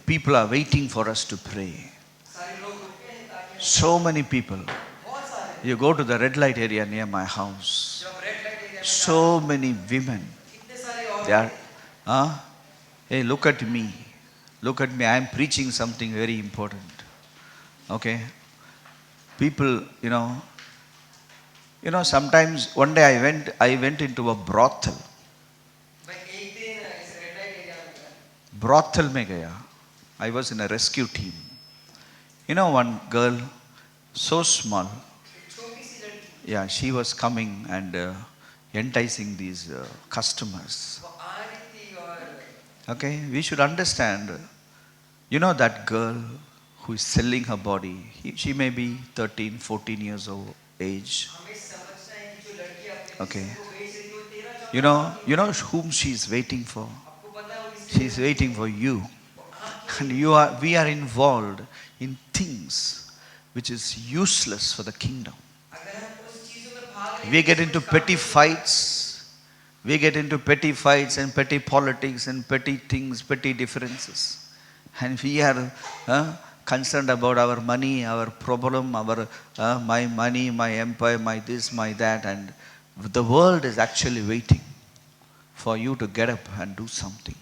People are waiting for us to pray. So many people. You go to the red light area near my house. So many women. They are, hey, look at me. Look at me. I am preaching something very important. Okay? People, sometimes one day I went into a brothel. Brothel mein gaya. I was in a rescue team. One girl, so small. Yeah, she was coming and enticing these customers. Okay, we should understand. That girl who is selling her body, she may be 13, 14 years of age. Okay. You know whom she is waiting for? She is waiting for you. And we are involved in things which is useless for the kingdom. We get into petty fights. We get into petty fights and petty politics and petty things, petty differences. And we are concerned about our money, our problem, my money, my empire, my this, my that. And the world is actually waiting for you to get up and do something.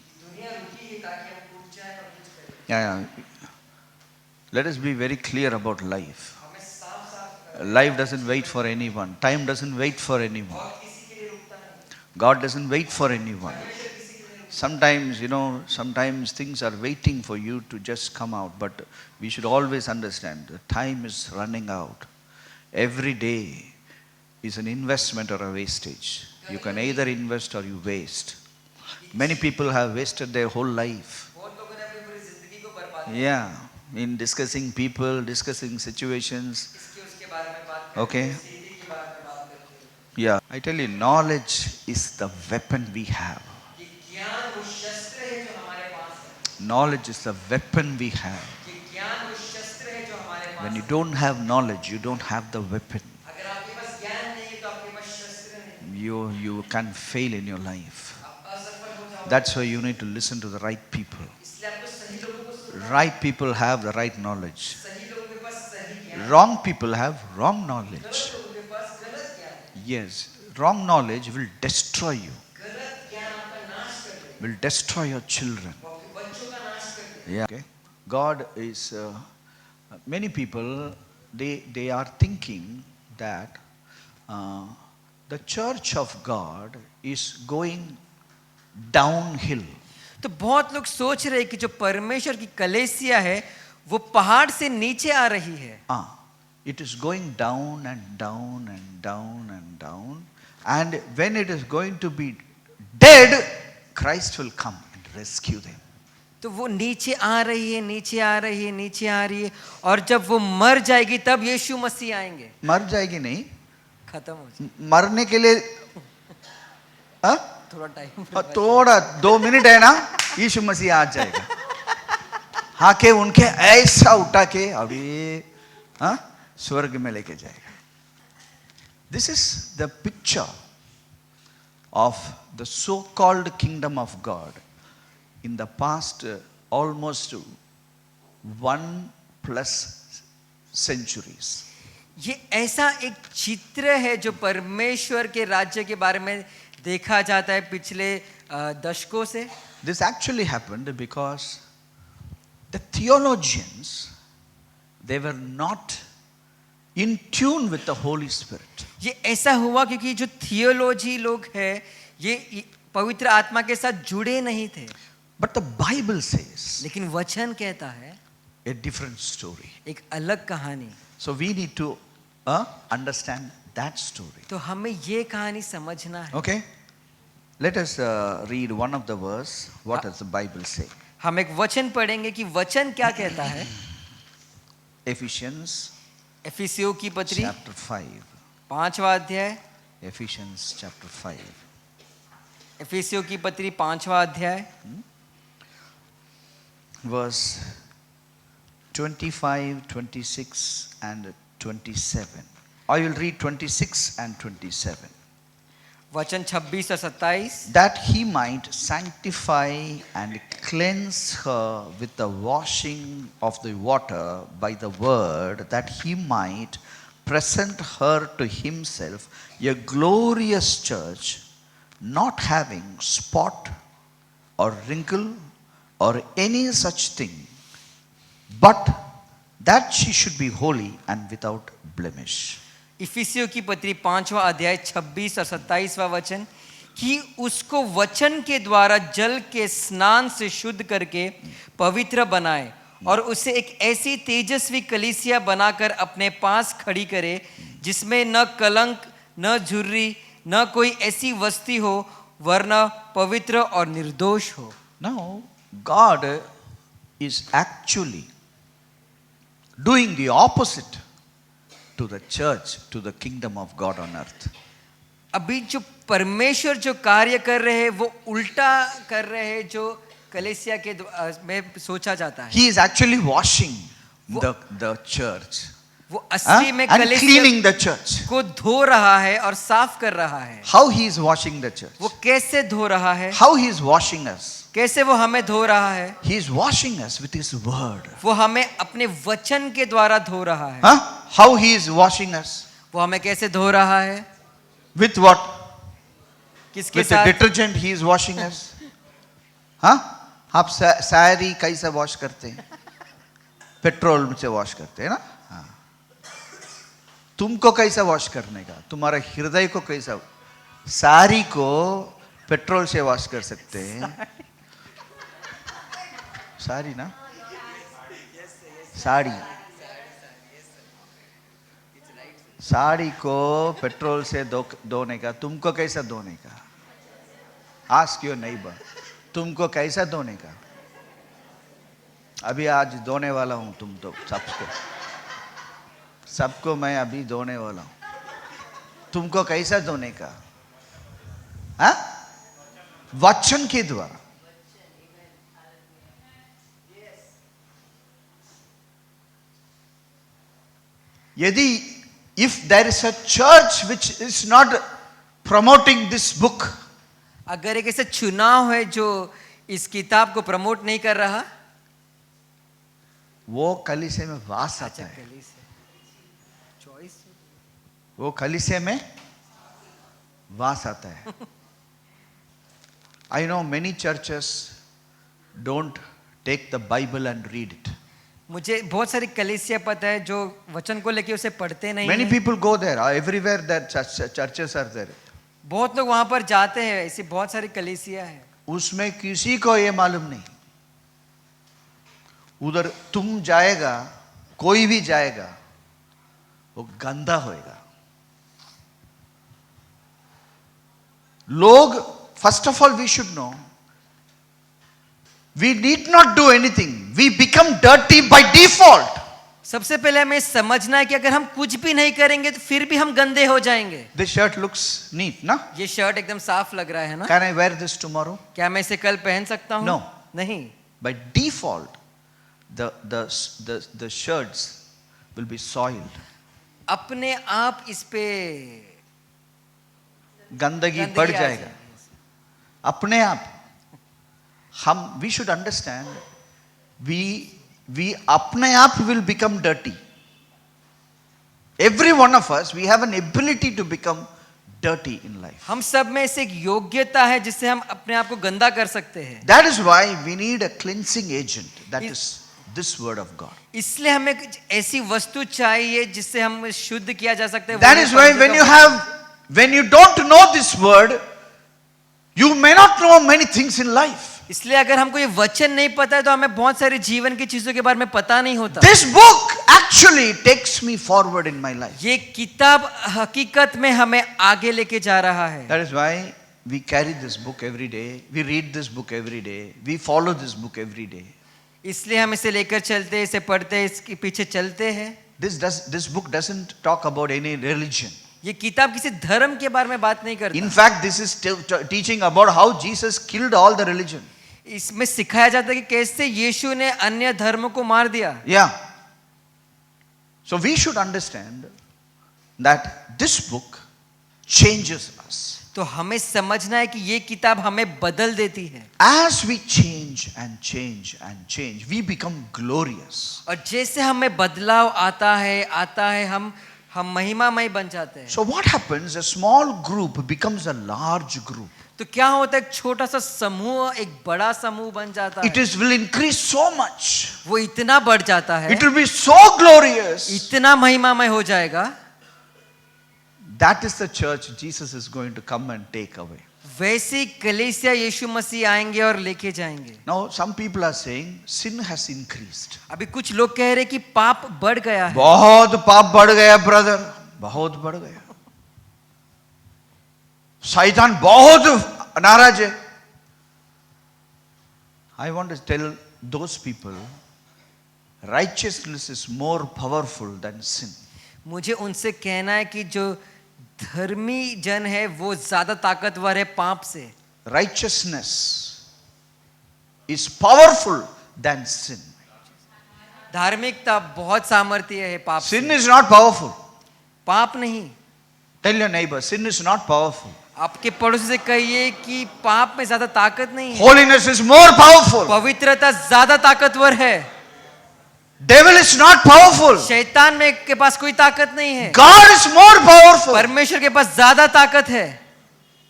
Yeah. Let us be very clear about life. Life doesn't wait for anyone. Time doesn't wait for anyone. God doesn't wait for anyone. Sometimes, sometimes things are waiting for you to just come out. But we should always understand the time is running out. Every day is an investment or a wastage. You can either invest or you waste. Many people have wasted their whole life. Yeah, in discussing people, discussing situations. Okay. Yeah, I tell you, knowledge is the weapon we have. Knowledge is the weapon we have. When you don't have knowledge, you don't have the weapon. You can fail in your life. That's why you need to listen to the right people. Right people have the right knowledge. Wrong people have wrong knowledge. Yes, wrong knowledge will destroy you. Will destroy your children. Yeah. Okay. God is, many people, they are thinking that the church of God is going downhill. तो बहुत लोग सोच रहे हैं कि जो परमेश्वर की कलीसिया है वो पहाड़ से नीचे आ रही है. It is going down and down and down and down, and when it is going to be dead, Christ will come and rescue them. तो वो नीचे आ रही है, नीचे आ रही है, नीचे आ रही है, और जब वो मर जाएगी तब यीशु मसीह आएंगे. मर जाएगी नहीं, खत्म हो जाएगी. मरने के लिए थोड़ा टाइम, थोड़ा 2 मिनट है ना, यीशु मसीह आ जाएगा. आके उनके ऐसा उठा के अभी स्वर्ग में लेके जाएगा. This is the picture of the so-called kingdom of God in the past almost 1+ centuries. ये ऐसा एक चित्र है जो परमेश्वर के राज्य के बारे में देखा जाता है पिछले दशकों से. This actually happened because the theologians, they were not in tune with the Holy Spirit. ये ऐसा हुआ क्योंकि जो थियोलॉजी लोग हैं ये पवित्र आत्मा के साथ जुड़े नहीं थे. But the Bible says, लेकिन वचन कहता है a different story. एक अलग कहानी. So we need to understand that story. तो हमें ये कहानी समझना है. Okay? Let us read one of the verse. What does the Bible say? हम एक वचन पढ़ेंगे कि वचन क्या कहता है. Ephesians एफिसियों की पत्री chapter 5. 5वां अध्याय. Ephesians chapter 5. एफिसियों की पत्री 5वां अध्याय. Verse 25, 26 and 27. I will read 26 and 27. वचन 26 और 27, that he might sanctify and cleanse her with the washing of the water by the word, that he might present her to himself a glorious church, not having spot or wrinkle or any such thing, but that she should be holy and without blemish. इफिसियों की पत्री 5वां अध्याय 26 और 27वां वचन, कि उसको वचन के द्वारा जल के स्नान से शुद्ध करके पवित्र बनाए और उसे एक ऐसी तेजस्वी कलीसिया बनाकर अपने पास खड़ी करे जिसमें न कलंक, न झुर्री, न कोई ऐसी वस्ती हो, वरना पवित्र और निर्दोष हो. Now, God is actually doing the opposite to the church, to the kingdom of God on earth. अभी जो परमेश्वर जो कार्य कर रहे हैं वो उल्टा कर रहे हैं जो कलीसिया के में सोचा जाता है. He is actually washing the church वो असली में and कलीसिया cleaning the church. को धो रहा है और साफ कर रहा है. How he is washing the church? वो कैसे धो रहा है? How he is washing us? कैसे वो हमें धो रहा है? He is washing us with his word. वो हमें अपने वचन के द्वारा धो रहा है. How he is washing us? वो हमें कैसे धो रहा है? With what? किसके With the साथ? detergent he is washing us. आप सारी कैसे वॉश करते हैं? पेट्रोल से वॉश करते हैं ना. तुमको कैसा वॉश करने का? तुम्हारा हृदय को कैसा? सारी को पेट्रोल से वॉश कर सकते हैं. सारी ना, साड़ी, साड़ी को पेट्रोल से धोने का. तुमको कैसा धोने का? आस्क योर नेबर, तुमको कैसा धोने का? अभी आज धोने वाला हूं तुम तो सबको मैं अभी धोने वाला हूं. तुमको कैसा धोने का? वचन के द्वारा. यदि if there is a church which is not promoting this book, अगर एक ऐसा चुनाव है जो इस किताब को प्रमोट नहीं कर रहा, वो कलीसिया में वास आता है. वो कलीसिया में वास आता है. I know many churches don't take the Bible and read it. मुझे बहुत सारी कलीसिया पता है जो वचन को लेके उसे पढ़ते नहीं Many हैं. people go there. Everywhere that churches are there. बहुत लोग वहां पर जाते हैं. ऐसी बहुत सारी कलीसिया है. उसमें किसी को ये मालूम नहीं. उधर तुम जाएगा, कोई भी जाएगा, वो गंदा होएगा. लोग, first of all we should know, we need not do anything. We become dirty by default. सबसे पहले हमें समझना है कि अगर हम कुछ भी नहीं करेंगे तो फिर भी हम गंदे हो जाएंगे. This shirt looks neat, na? ये शर्ट एकदम साफ लग रहा है ना? Can I wear this tomorrow? क्या मैं इसे कल पहन सकता हूँ? No. नहीं. By default, the shirts will be soiled. अपने आप इस पे गंदगी बढ़ जाएगा. अपने आप. हम, we should understand, we अपने आप will become dirty. Every one of us, we have an ability to become dirty in life. हम सब में से एक योग्यता है जिससे हम अपने आप को गंदा कर सकते हैं. That is why we need a cleansing agent. That is this word of God. इसलिए हमें कुछ ऐसी वस्तु चाहिए जिससे हम शुद्ध किया जा सकते हैं. That is why when you don't know this word, you may not know many things in life. इसलिए अगर हमको ये वचन नहीं पता है तो हमें बहुत सारी जीवन की चीजों के बारे में पता नहीं होता. This book actually takes me forward in my life. ये किताब हकीकत में हमें आगे लेके जा रहा है. That is why we carry this book every day. We read this book every day. We follow this book every day. इसलिए हम इसे लेकर चलते हैं, इसे पढ़ते हैं, इसके पीछे चलते हैं. This book doesn't talk about any religion. ये किताब किसी धर्म के बारे में बात नहीं करता. In fact, this is teaching about how Jesus killed all the religion. इसमें सिखाया जाता है कि कैसे यीशु ने अन्य धर्मों को मार दिया. Yeah. So we should understand that this book changes us. तो तो हमें समझना है कि ये किताब हमें बदल देती है। As we change and change and change, we become glorious. और जैसे हमें बदलाव आता है हम महिमामय बन जाते हैं। So what happens? A small group becomes a large group. तो क्या होता है, एक छोटा सा समूह एक बड़ा समूह बन जाता It है। will increase so much. वो इतना बढ़ जाता है, It will be so glorious. इतना महिमामय हो जाएगा। That is the church Jesus is going to come and take away. वैसी कलीसिया यीशु मसीह आएंगे और लेके जाएंगे। Now some people are saying sin has increased. अभी कुछ लोग कह रहे कि पाप बढ़ गया है। बहुत पाप बढ़ गया ब्रदर, बहुत बढ़ गया। शैतान बहुत नाराज है। I want to tell those people, righteousness is more powerful than sin. मुझे उनसे कहना है कि जो धर्मी जन है वो ज्यादा ताकतवर है पाप से। Righteousness is powerful than sin. धार्मिकता बहुत सामर्थ्य है पाप से। Sin is not powerful. पाप नहीं। Tell your neighbor, sin is not powerful. आपके पड़ोसी से कहिए कि पाप में ज्यादा ताकत नहीं है। Holiness is more powerful. पवित्रता ज्यादा ताकतवर है। Devil is not powerful. शैतान में के पास कोई ताकत नहीं है। God is more powerful. परमेश्वर के पास ज्यादा ताकत है।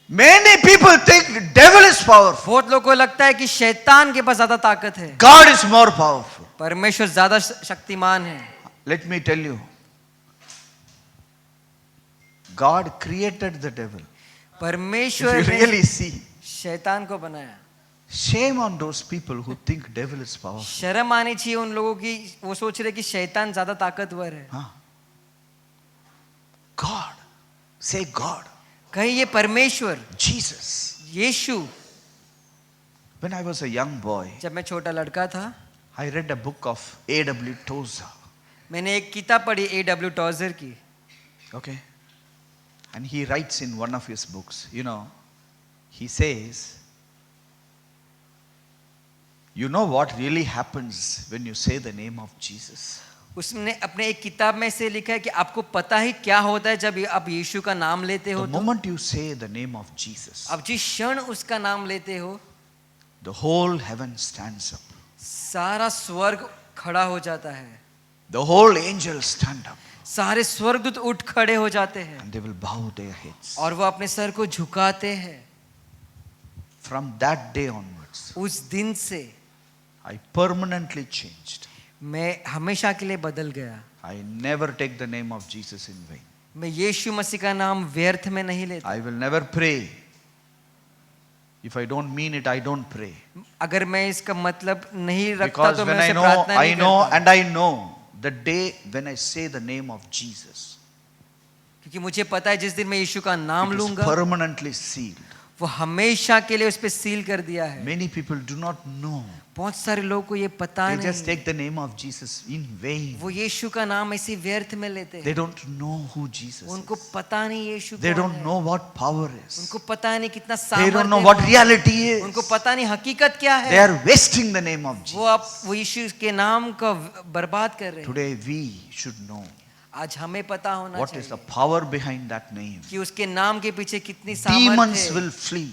Many people think devil is powerful. बहुत लोगों को लगता है कि शैतान के पास ज्यादा ताकत है। God is more powerful. परमेश्वर ज्यादा शक्तिमान है। Let me tell you, God created the devil. If परमेश्वर you ने really see, शैतान को बनाया। shame on those people who think devil is powerful. शर्म आनी चाहिए उन लोगों की, वो सोच रहे कि शैतान ज्यादा ताकतवर है। Huh? God, say God, कहिए परमेश्वर, Jesus. Yeshu. When I was a young boy, जब मैं छोटा लड़का था, I read a book of A.W. Tozer. मैंने एक किताब पढ़ी A.W. टॉजर की। Okay? And he writes in one of his books, he says, you know what really happens when you say the name of Jesus? उसने अपने एक किताब में से लिखा है कि आपको पता ही क्या होता है जब आप यीशु का नाम लेते हो The तो? moment you say the name of Jesus, अब जिस क्षण उसका नाम लेते हो, the whole heaven stands up. सारा स्वर्ग खड़ा हो जाता है। The whole angels stand up सारे स्वर्गदूत उठ खड़े हो जाते हैं and they will bow their heads. और वो अपने सर को झुकाते हैं। From that day onwards, उस दिन से I permanently changed. मैं हमेशा के लिए बदल गया। I never take the name of Jesus in vain. मैं यीशु मसीह का नाम व्यर्थ में नहीं लेता। I will never pray. If I don't mean it, I don't pray. अगर मैं इसका मतलब नहीं रखता Because तो when मैं I उसे know, प्रार्थना I नहीं know करता। and I know the day when I say the name of Jesus, क्योंकि मुझे पता है जिस दिन मैं यीशु का नाम it is लूंगा permanently sealed. वो हमेशा के लिए उस पे सील कर दिया है। Many people do not know. बहुत सारे लोगों को ये पता They just नहीं, take the name of Jesus in vain. वो यीशु का नाम ऐसे व्यर्थ में लेते They हैं। don't know who Jesus उनको is. पता नहीं यीशु They कौन don't है। know what power is. उनको पता नहीं कितना They don't know सामर्थ्य what है। reality उनको is. पता नहीं हकीकत क्या They है। are wasting the name of वो Jesus. वो यीशु के नाम का बर्बाद कर रहे हैं। Today we should know आज हमें पता होना what is the चाहिए power behind that name. कि उसके नाम के पीछे कितनी Demons सामर्थ्य will है। flee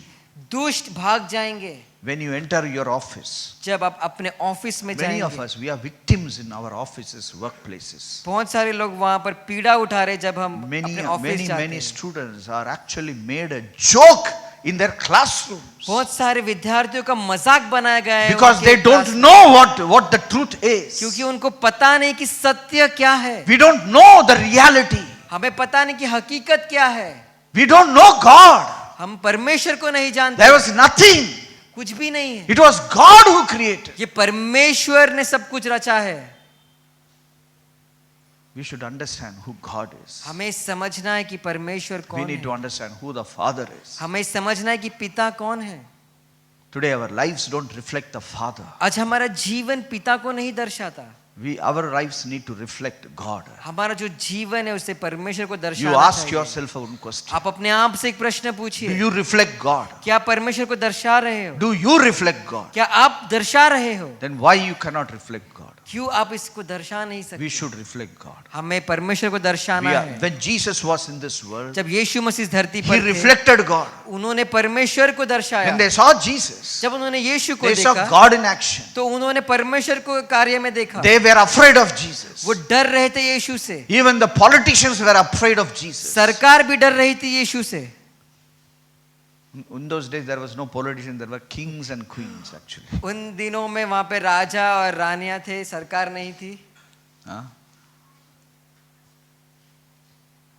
दुष्ट भाग जाएंगे when you enter your office. जब आप अपने ऑफिस में Many of जाएंगे। us, we are victims in our offices, workplaces. बहुत सारे लोग वहां पर पीड़ा उठा रहे जब हम अपने ऑफिस जाते Many हैं। students are actually made a joke in their classrooms बहुत सारे विद्यार्थियों का मजाक बनाया गया है because उनके they don't क्लास में। know what the truth is. क्योंकि उनको पता नहीं कि सत्य क्या है। We don't know the reality. हमें पता नहीं कि हकीकत क्या है। We don't know God. हम परमेश्वर को नहीं जानते। There was nothing. कुछ भी नहीं है। It was God who created. ये परमेश्वर ने सब कुछ रचा है। We should understand who God is. हमें समझना है कि परमेश्वर We कौन need to है। understand who the Father is. हमें समझना है कि पिता कौन है। Today our lives don't reflect the Father. आज हमारा जीवन पिता को नहीं दर्शाता। Our lives need to reflect God. हमारा जो जीवन है उसे परमेश्वर को You दर्शाना ask चाहिए। yourself one question. आप अपने आप से एक प्रश्न Do पूछिए, you reflect God? क्या परमेश्वर को दर्शा रहे हो? Do you reflect God? क्या आप दर्शा रहे हो? Then why you cannot reflect God? क्यों आप इसको दर्शा नहीं We सकते? should reflect God. हमें परमेश्वर को दर्शाना है। When Jesus was in this world, जब यीशु मसीह इस धरती he पर थे, reflected God. उन्होंने परमेश्वर को दर्शाया। When they saw Jesus, जब उन्होंने यीशु को they saw देखा God in action. तो उन्होंने परमेश्वर को कार्य में देखा। They were afraid of Jesus. वो डर रहे थे यीशु से। Even the politicians were afraid of Jesus. सरकार भी डर रही थी यीशु से। In those days, there was no politician, there were kings and queens actually. उन दिनों में वहां पे राजा और रानियां थे, सरकार नहीं थी। Huh?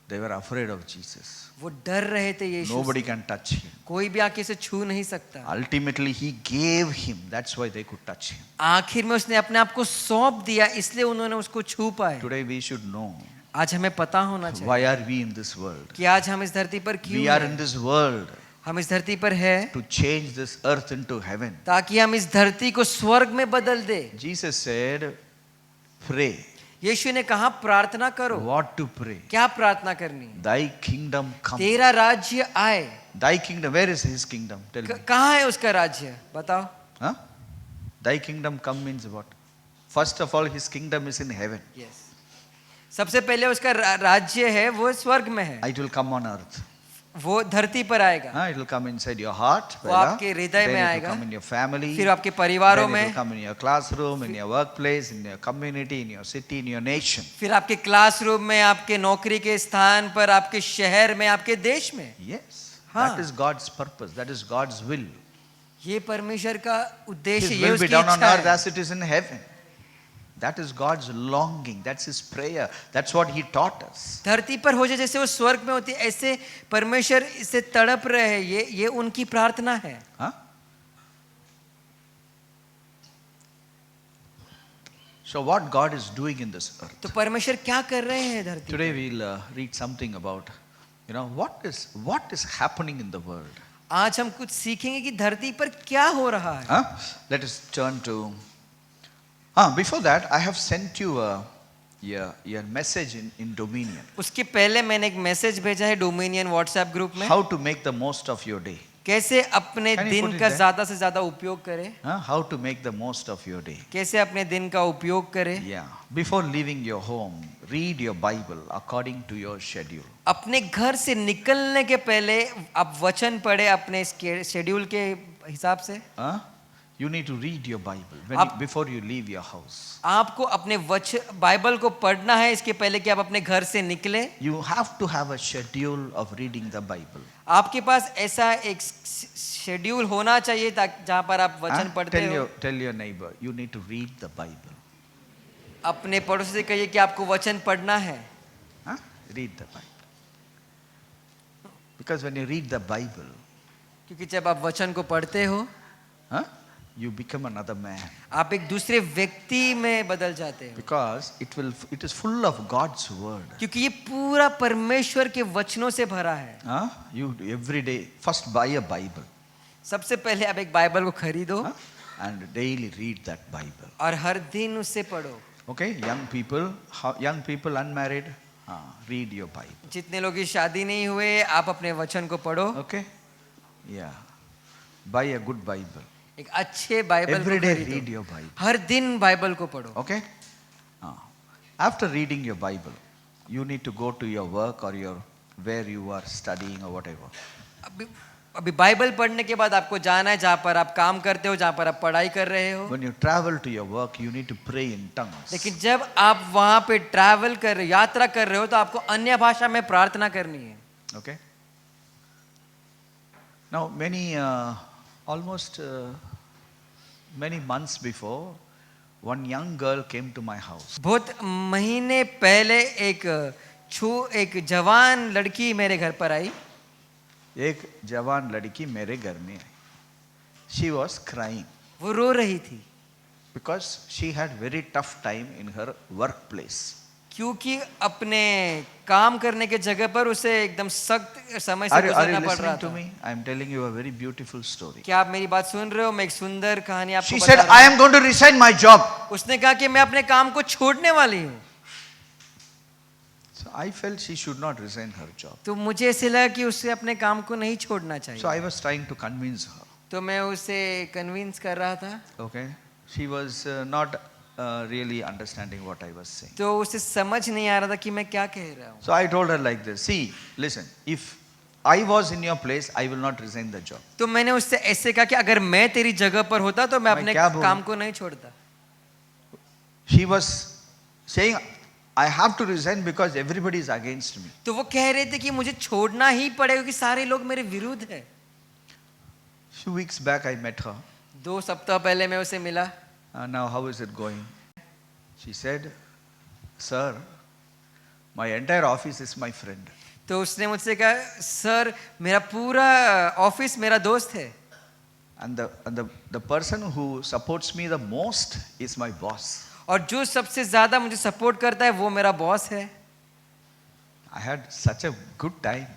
They were afraid of Jesus. वो डर रहे थे यीशु Nobody से। can touch him. कोई भी आके इसे छू नहीं सकता। Ultimately, he gave him. That's why they could touch him. आखिर में उसने अपने आप को सौंप दिया, इसलिए उन्होंने उसको छू पाए। Today, we should know आज हमें पता होना चाहिए why are we in this world. कि आज हम इस धरती पर क्यों We are हैं। in this world हम इस धरती पर है to change this earth into heaven. ताकि हम इस धरती को स्वर्ग में बदल दे। Jesus said, pray. यीशु ने कहा प्रार्थना करो। What to pray? क्या प्रार्थना करनी? Thy kingdom come. तेरा राज्य आए। Thy kingdom, where is his kingdom? Tell me. कहाँ है उसका राज्य? बताओ। Huh? Thy kingdom come means what? First of all, his kingdom is in heaven. Yes. सबसे पहले उसका राज्य है वो स्वर्ग में है। It will come on earth. वो धरती पर आएगा। It will come inside your heart. वो आपके हृदय में Then it आएगा। will come in your family. फिर आपके परिवारों Then it में, will come in your classroom, in your workplace, in your community, in your city, in your nation. फिर आपके क्लासरूम में, आपके नौकरी के स्थान पर, आपके शहर में, आपके देश में। Yes. हाँ। That is God's purpose. That is God's will. ये परमेश्वर का उद्देश्य, His ये will be उसकी done on इच्छा earth है। as it is in heaven. That is God's longing. That's his prayer. That's what he taught us. धरती पर हो जाए जैसे वो स्वर्ग में होती है, ऐसे परमेश्वर इसे तड़प रहे हैं। ये उनकी प्रार्थना है। Huh? So what God is doing in this earth. तो परमेश्वर क्या कर रहे हैं धरती? Today we'll read something about, what is happening in the world. आज हम कुछ सीखेंगे कि धरती पर क्या हो रहा है। Huh? Let us turn to. Before that, I have sent you a message in Dominion. उसके पहले मैंने एक मैसेज भेजा है डोमिनियन व्हाट्सएप ग्रुप में। How to make the most of your day. कैसे अपने Can you दिन put it का there? ज्यादा से ज्यादा उपयोग करें। How to make the most of your day. कैसे अपने दिन का उपयोग करें। Yeah. Before leaving your home, read your Bible according to your schedule. अपने घर से निकलने के पहले आप वचन पढ़े अपने शेड्यूल के हिसाब से। You need to read your Bible before you leave your house. आपको अपने बाइबल को पढ़ना है इसके पहले कि आप अपने घर से निकले। You have to have a schedule of reading the Bible. आपके पास ऐसा एक शेड्यूल होना चाहिए जहाँ पर आप वचन पढ़ते हो। Tell your neighbor, you need to read the Bible. अपने पड़ोसी से कहिए कि आपको वचन पढ़ना है। Read the Bible. Because when you read the Bible, क्योंकि जब आप वचन को पढ़ते हो, you become another man. आप एक दूसरे व्यक्ति में बदल जाते हैं। Because it is full of God's word. क्योंकि ये पूरा परमेश्वर के वचनों से भरा है। You every day first buy a Bible. सबसे पहले आप एक बाइबल को खरीदो and daily read that Bible. और हर दिन उससे पढ़ो। Okay, young people unmarried, read your Bible. जितने लोग की शादी नहीं हुए, आप अपने वचन को पढ़ो। Okay, yeah, buy a good Bible. एक अच्छे बाइबल Every को day खरीदो। read your Bible. हर दिन बाइबल को पढ़ो। Okay, after reading your Bible, you need to go to your work or where you are studying or whatever. अभी Bible पढ़ने के बाद आपको जाना है जहाँ पर आप काम करते हो, जहाँ पर आप पढ़ाई कर रहे हो। When you travel to your work, you need to pray in tongues. लेकिन जब आप वहाँ पे ट्रैवल कर रहे हो, यात्रा कर रहे हो, तो आपको अन्य भाषा में प्रार्थना करनी है। Okay. Now, many months before, one young girl came to my house. बहुत महीने पहले एक जवान लड़की मेरे घर पर आई। एक जवान लड़की मेरे घर में आई. She was crying वो रो रही थी because she had very tough time in her workplace. क्योंकि अपने काम करने के जगह पर उसे एकदम सख्त समय से Are you गुजरना पड़ रहा listening to था। me? I am telling you a very beautiful story. क्या आप मेरी बात सुन रहे हो? मैं एक सुंदर कहानी आपको She बता said, रहा I हूँ। am going to resign my job. उसने कहा कि मैं अपने काम को छोड़ने वाली हूँ। So I felt she should not resign her job. तो मुझे ऐसे लगा कि उसे अपने काम को नहीं छोड़ना चाहिए। So I was trying to convince her. तो मैं उसे कन्विंस कर रहा था। Okay. She was not really understanding what I was saying. तो उसे समझ नहीं आ रहा था कि मैं क्या कह रहा हूँ. So I told her like this, see, listen, if I was in your place, I will not resign the job. तो मैंने उससे ऐसे कहा कि अगर मैं तेरी जगह पर होता तो मैं अपने क्या बोलूं? काम को नहीं छोड़ता. She was saying, I have to resign because everybody is against me. तो वो कह रहे थे कि मुझे छोड़ना ही पड़ेगा क्योंकि सारे लोग मेरे विरुद्ध है. Few weeks back I met her. 2 सप्ताह पहले मैं उसे मिला. Now how is it going? She said, sir, my entire office is my friend. तो उसने मुझसे कहा, सर मेरा पूरा ऑफिस मेरा दोस्त है. And the person who supports me the most is my boss. और जो सबसे ज्यादा मुझे सपोर्ट करता है वो मेरा बॉस है. I had such a good time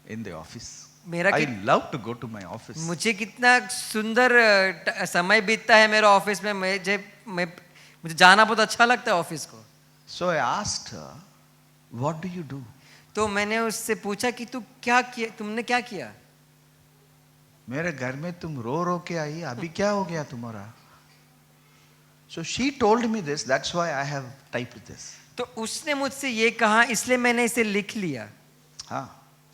in the office. मेरा I कि- love to go to my office. मुझे कितना सुंदर समय बीतता है मेरा ऑफिस में. मुझे जाना बहुत अच्छा लगता है ऑफिस को. So I asked her, what do you do? तो मैंने उससे पूछा कि तू क्या किया, तुमने क्या किया. मेरे घर में तुम रो रो के आई, अभी क्या हो गया तुम्हारा? So she told me this, that's why I have typed this. तो उसने मुझसे ये कहा इसलिए मैंने इसे लिख लिया.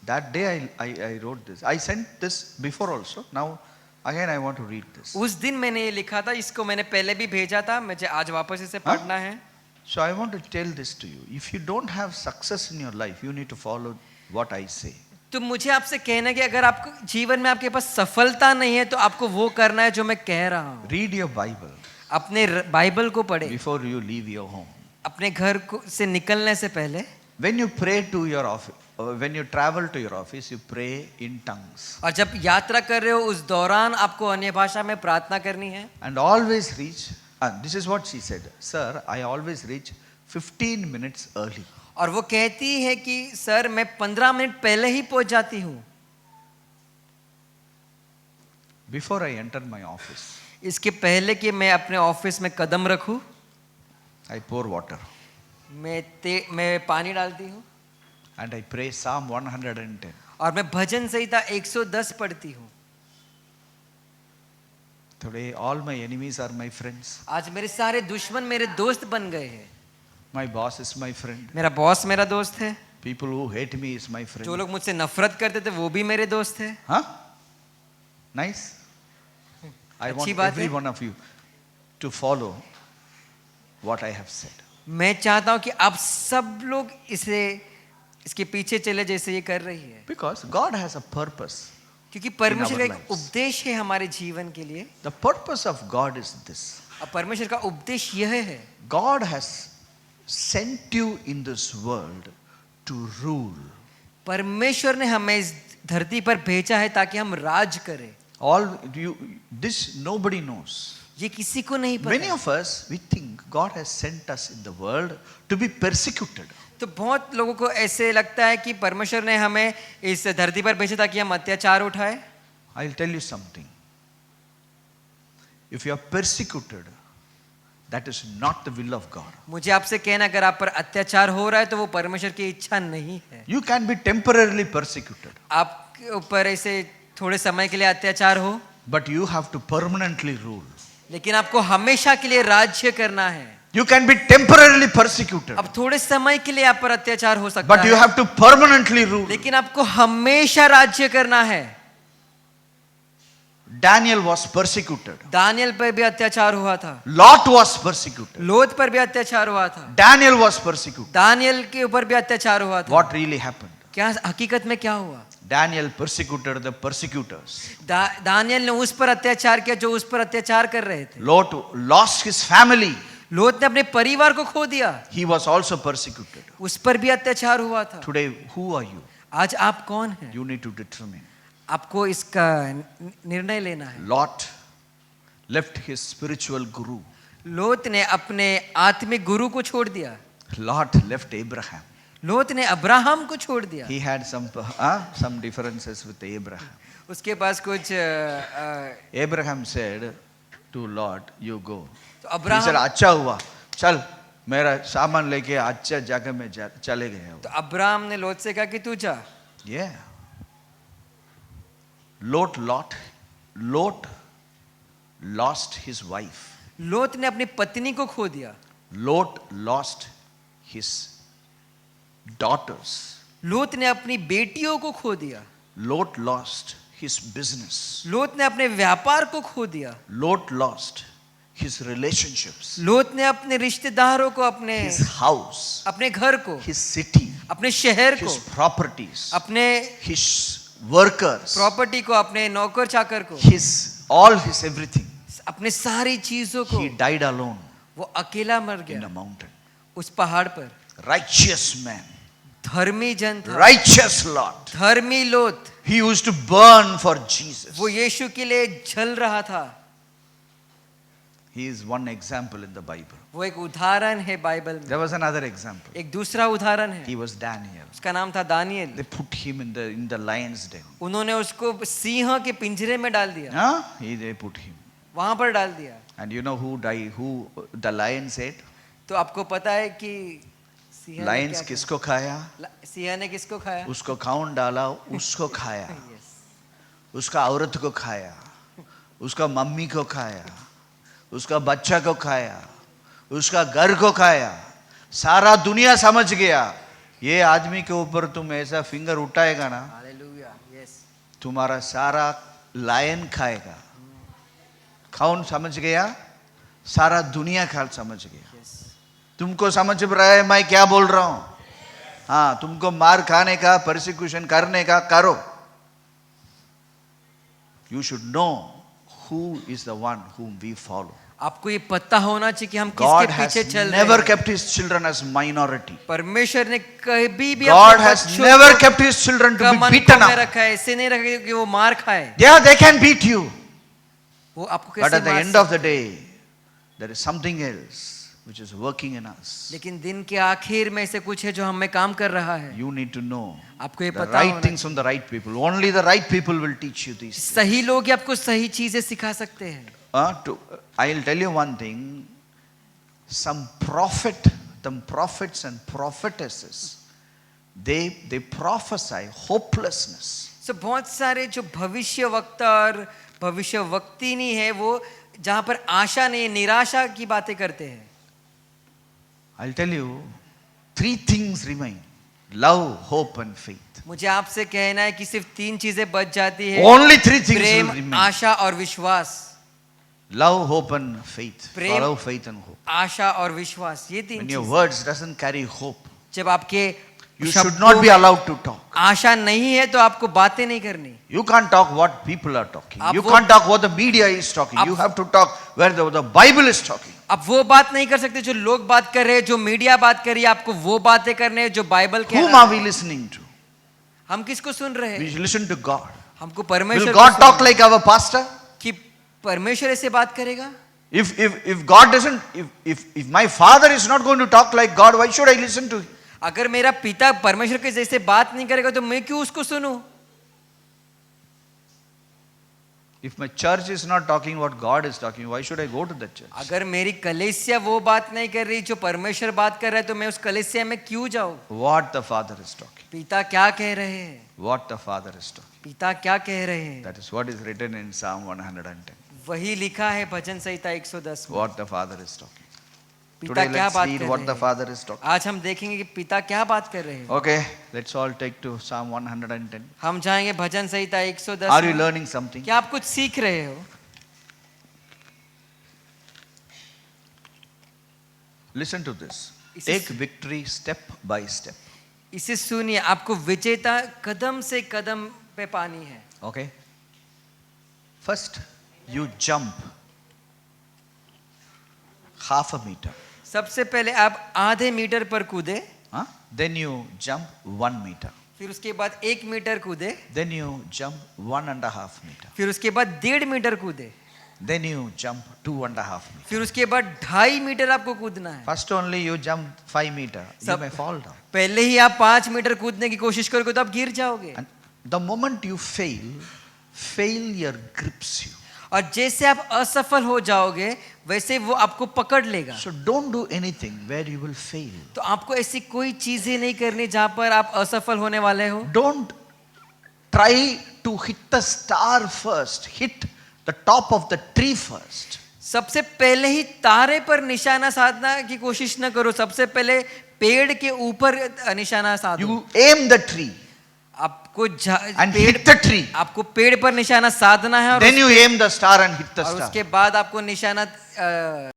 That day I wrote this. I sent this before also. Now again I want to read this. उस दिन मैंने ये लिखा था, इसको मैंने पहले भी भेजा था, मुझे आज वापस इसे पढ़ना है. So I want to tell this to you. If you don't have success in your life, you need to follow what I say. तो मुझे आपसे कहना है कि अगर आपको जीवन में आपके पास सफलता नहीं है तो आपको वो करना है जो मैं कह रहा हूँ. Read your Bible अपने बाइबल को पढ़े before you leave your home. अपने घर को से निकलने से पहले. When you pray to your office, when you travel to your office, you pray in tongues. और जब यात्रा कर रहे हो उस दौरान आपको अन्य भाषा में प्रार्थना करनी है. And always reach, and this is what she said, sir, I always reach 15 minutes early. और वो कहती है कि सर मैं 15 मिनट पहले ही पहुंच जाती हूँ. Before I enter my office, इसके पहले कि मैं अपने ऑफिस में कदम रखूं, I pour water मैं पानी डालती हूँ and I pray Psalm 110. और मैं भजन संहिता 110 पढ़ती हूँ. Today all my enemies are my friends. आज मेरे सारे दुश्मन मेरे दोस्त बन गए हैं. My boss is my friend. मेरा बॉस मेरा दोस्त है. People who hate me is my friend. जो लोग मुझसे नफरत करते थे वो भी मेरे दोस्त है. Huh? Nice. I want अच्छी बात every है. one of you to follow what I have said. मैं चाहता हूँ कि आप सब लोग इसके पीछे चले जैसे ये कर रही है. Because God has a purpose. क्योंकि परमेश्वर का our एक lives. उपदेश है हमारे जीवन के लिए. The purpose of God is this. अब परमेश्वर का उपदेश यह है. God has sent you in this world to rule. परमेश्वर ने हमें इस धरती पर भेजा है ताकि हम राज करें. This nobody knows. ये किसी को नहीं Many पता. of us, we think God has sent us in the world to be persecuted. तो बहुत लोगों को ऐसे लगता है कि परमेश्वर ने हमें इस धरती पर भेजा ताकि हम अत्याचार उठाए. I'll tell you something. If you are persecuted, that is not the will of God. मुझे आपसे कहना अगर आप पर अत्याचार हो रहा है तो वो परमेश्वर की इच्छा नहीं है. You can be temporarily persecuted, आपके ऊपर ऐसे थोड़े समय के लिए अत्याचार हो, but you have to permanently rule. लेकिन आपको हमेशा के लिए राज्य करना है. You can be temporarily persecuted, अब थोड़े समय के लिए आप पर अत्याचार हो सकता but you है, have to permanently rule. लेकिन आपको हमेशा राज्य करना है. Daniel was persecuted. दानियल पर भी अत्याचार हुआ था. Lot was persecuted. लोथ पर भी अत्याचार हुआ था. Daniel was persecuted. दानियल के ऊपर भी अत्याचार हुआ था. What really happened? क्या हकीकत में क्या हुआ? Daniel persecuted the persecutors. दानियल ने उस पर अत्याचार किया जो उस पर अत्याचार कर रहे थे. Lot lost his family. लोथ ने अपने परिवार को खो दिया. He was also persecuted. उस पर भी अत्याचार हुआ था. Today, who are you? आज आप कौन हैं? You need to determine. आपको इसका निर्णय लेना है. Lot left his spiritual guru. लोथ ने अपने आत्मिक गुरु को छोड़ दिया. Lot left Abraham. लोथ ने अब्राहम को छोड़ दिया. He had some differences with Abraham. उसके पास कुछ Abraham said to Lot, you go. तो He अब्राहम said, अच्छा हुआ, चल मेरा सामान लेके अच्छा जगह में चले गए. तो अब्राहम ने लोथ से कहा कि तू जा. Yeah. Lot lost his wife. लोत ने अपनी पत्नी को खो दिया, Lot lost his daughters. लोत ने अपनी बेटियों को खो दिया, Lot lost his business. लोत ने अपने व्यापार को खो दिया, Lot lost his relationships, लोत ने अपने रिश्तेदारों को, his house, अपने घर को, his city, अपने शहर को, his properties, अपने his workers, प्रॉपर्टी को, अपने नौकर चाकर को, all his everything. अपने सारी चीजों को, He died alone वो अकेला मर in गया a mountain. उस पहाड़ पर। Righteous man, धर्मी जन था, righteous Lot. धर्मी लोत, He used to burn for Jesus. वो यीशु के लिए जल रहा था। He is one example in the Bible. वो एक उदाहरण है बाइबल में। There was another example. एक दूसरा उदाहरण है, He was Daniel. उसका नाम था Daniel. They put him in the lion's den. उन्होंने उसको सिंह के पिंजरे में डाल दिया, Huh? They put him. वहां पर डाल दिया। And you know who died? Who the lion said? तो आपको पता है कि सिंह ने Lions क्या किसको खाया? किया? सिंह ने किसको खाया? उसको खाऊं डाला, उसको खाया, Yes. उसका औरत को खाया, उसका मम्मी को खाया, उसका बच्चा को खाया, उसका घर को खाया। सारा दुनिया समझ गया ये आदमी के ऊपर तुम ऐसा फिंगर उठाएगा ना, Hallelujah. Yes. तुम्हारा सारा लायन खाएगा। कौन समझ गया? सारा दुनिया खाल समझ गया। Yes. तुमको समझ रहा है मैं क्या बोल रहा हूं? हाँ, तुमको मार खाने का, परसिक्यूशन करने का करो। You should know who is the one whom we follow. आपको ये पता होना चाहिए कि हम God किसके has पीछे चल रहे never हैं। kept his children as minority. परमेश्वर ने कभी भी God अपने has बच्चों never को kept his children to be common beaten में up. रखा है, ऐसे नहीं रखा कि वो मार खाए। Yeah, they can beat you. वो आपको But कैसे at the मार end of the सकते day, there is something else which is working in us. लेकिन दिन के आखिर में ऐसे कुछ है जो हम में काम कर रहा है। You need to know आपको ये the पता right होना things from the right people. Only the right people will teach you these things. सही लोग ही आपको सही चीजें सिखा सकते हैं। I'll tell you one thing. Some prophets and prophetesses, they prophesy hopelessness. So बहुत सारे जो भविष्य वक्ता और भविष्य वक्तिनी है वो जहां पर आशा नहीं, निराशा की बातें करते हैं। I'll tell you, 3 things remain: love, hope, and faith. मुझे आपसे कहना है कि सिर्फ 3 चीजें बच जाती है। Only 3 things will Prem, remain: आशा और विश्वास। love, hope, and faith. Prem, Love, faith, and hope. आशा और विश्वास, ये 3 When your चीजें। words doesn't carry hope, जब आपके you should शब्दों not be में allowed to talk. आशा नहीं है तो आपको बातें नहीं करनी। You can't talk what people are talking. आप You वो- can't talk what the media is talking. आप- You have to talk where the Bible is talking. आप वो बात नहीं कर सकते जो लोग बात कर रहे हैं, जो मीडिया बात कर रही है। आपको वो बातें करने हैं जो बाइबल कह Whom रहा are है। we listening to? हम किसको सुन रहे We हैं? listen to God. हमको Will परमेश्वर God को talk सुनना like our pastor? है। कि परमेश्वर ऐसे बात करेगा? If God doesn't, if my father is not going to talk like God, why should I listen to him? अगर मेरा पिता परमेश्वर के जैसे बात नहीं करेगा तो मैं क्यों उसको सुनूं? If my church is not talking what God is talking, why should I go to that church? अगर मेरी कलीसिया वो बात नहीं कर रही जो परमेश्वर बात कर रहा है तो मैं उस कलीसिया में क्यों जाऊं? What the father is talking. पिता क्या कह रहे हैं? What the father is talking. पिता क्या कह रहे हैं? That is what is written in Psalm 110. वही लिखा है भजन संहिता 110 में। What the father is talking. पिता Today क्या let's बात read कर what रहे the हैं? father is talking. आज हम देखेंगे कि पिता क्या बात कर रहे हैं। Okay, let's all take to Psalm 110. हम जाएंगे भजन संहिता 110 Are you में। learning something? क्या आप कुछ सीख रहे हो? Listen to this. This Take is- victory step by step. इसे सुनिए, आपको विजेता कदम से कदम पे पानी है। Okay? First, you jump half a meter. सबसे पहले आप आधे मीटर पर कूदे, Huh? Then you jump 1 meter. फिर उसके बाद 1 मीटर कूदे, Then you jump 1.5 meter. फिर उसके बाद 1.5 मीटर कूदे, Then you jump 2.5 meter. फिर उसके बाद 2.5 मीटर आपको कूदना है। First only you jump 5 meter. You Sab- may fall down. पहले ही आप 5 मीटर कूदने की कोशिश करोगे तो आप गिर जाओगे। And the moment you fail, failure grips you. और जैसे आप असफल हो जाओगे वैसे वो आपको पकड़ लेगा। So don't do anything where you will fail. तो आपको ऐसी कोई चीजें नहीं करनी जहां पर आप असफल होने वाले हो। Don't try to hit the star first. Hit the top of the tree first. सबसे पहले ही तारे पर निशाना साधना की कोशिश न करो, सबसे पहले पेड़ के ऊपर निशाना साधो। You aim the tree आपको and पेड़ hit the tree. आपको पेड़ पर निशाना साधना है और, Then you aim the star and hit the और star. उसके बाद आपको निशाना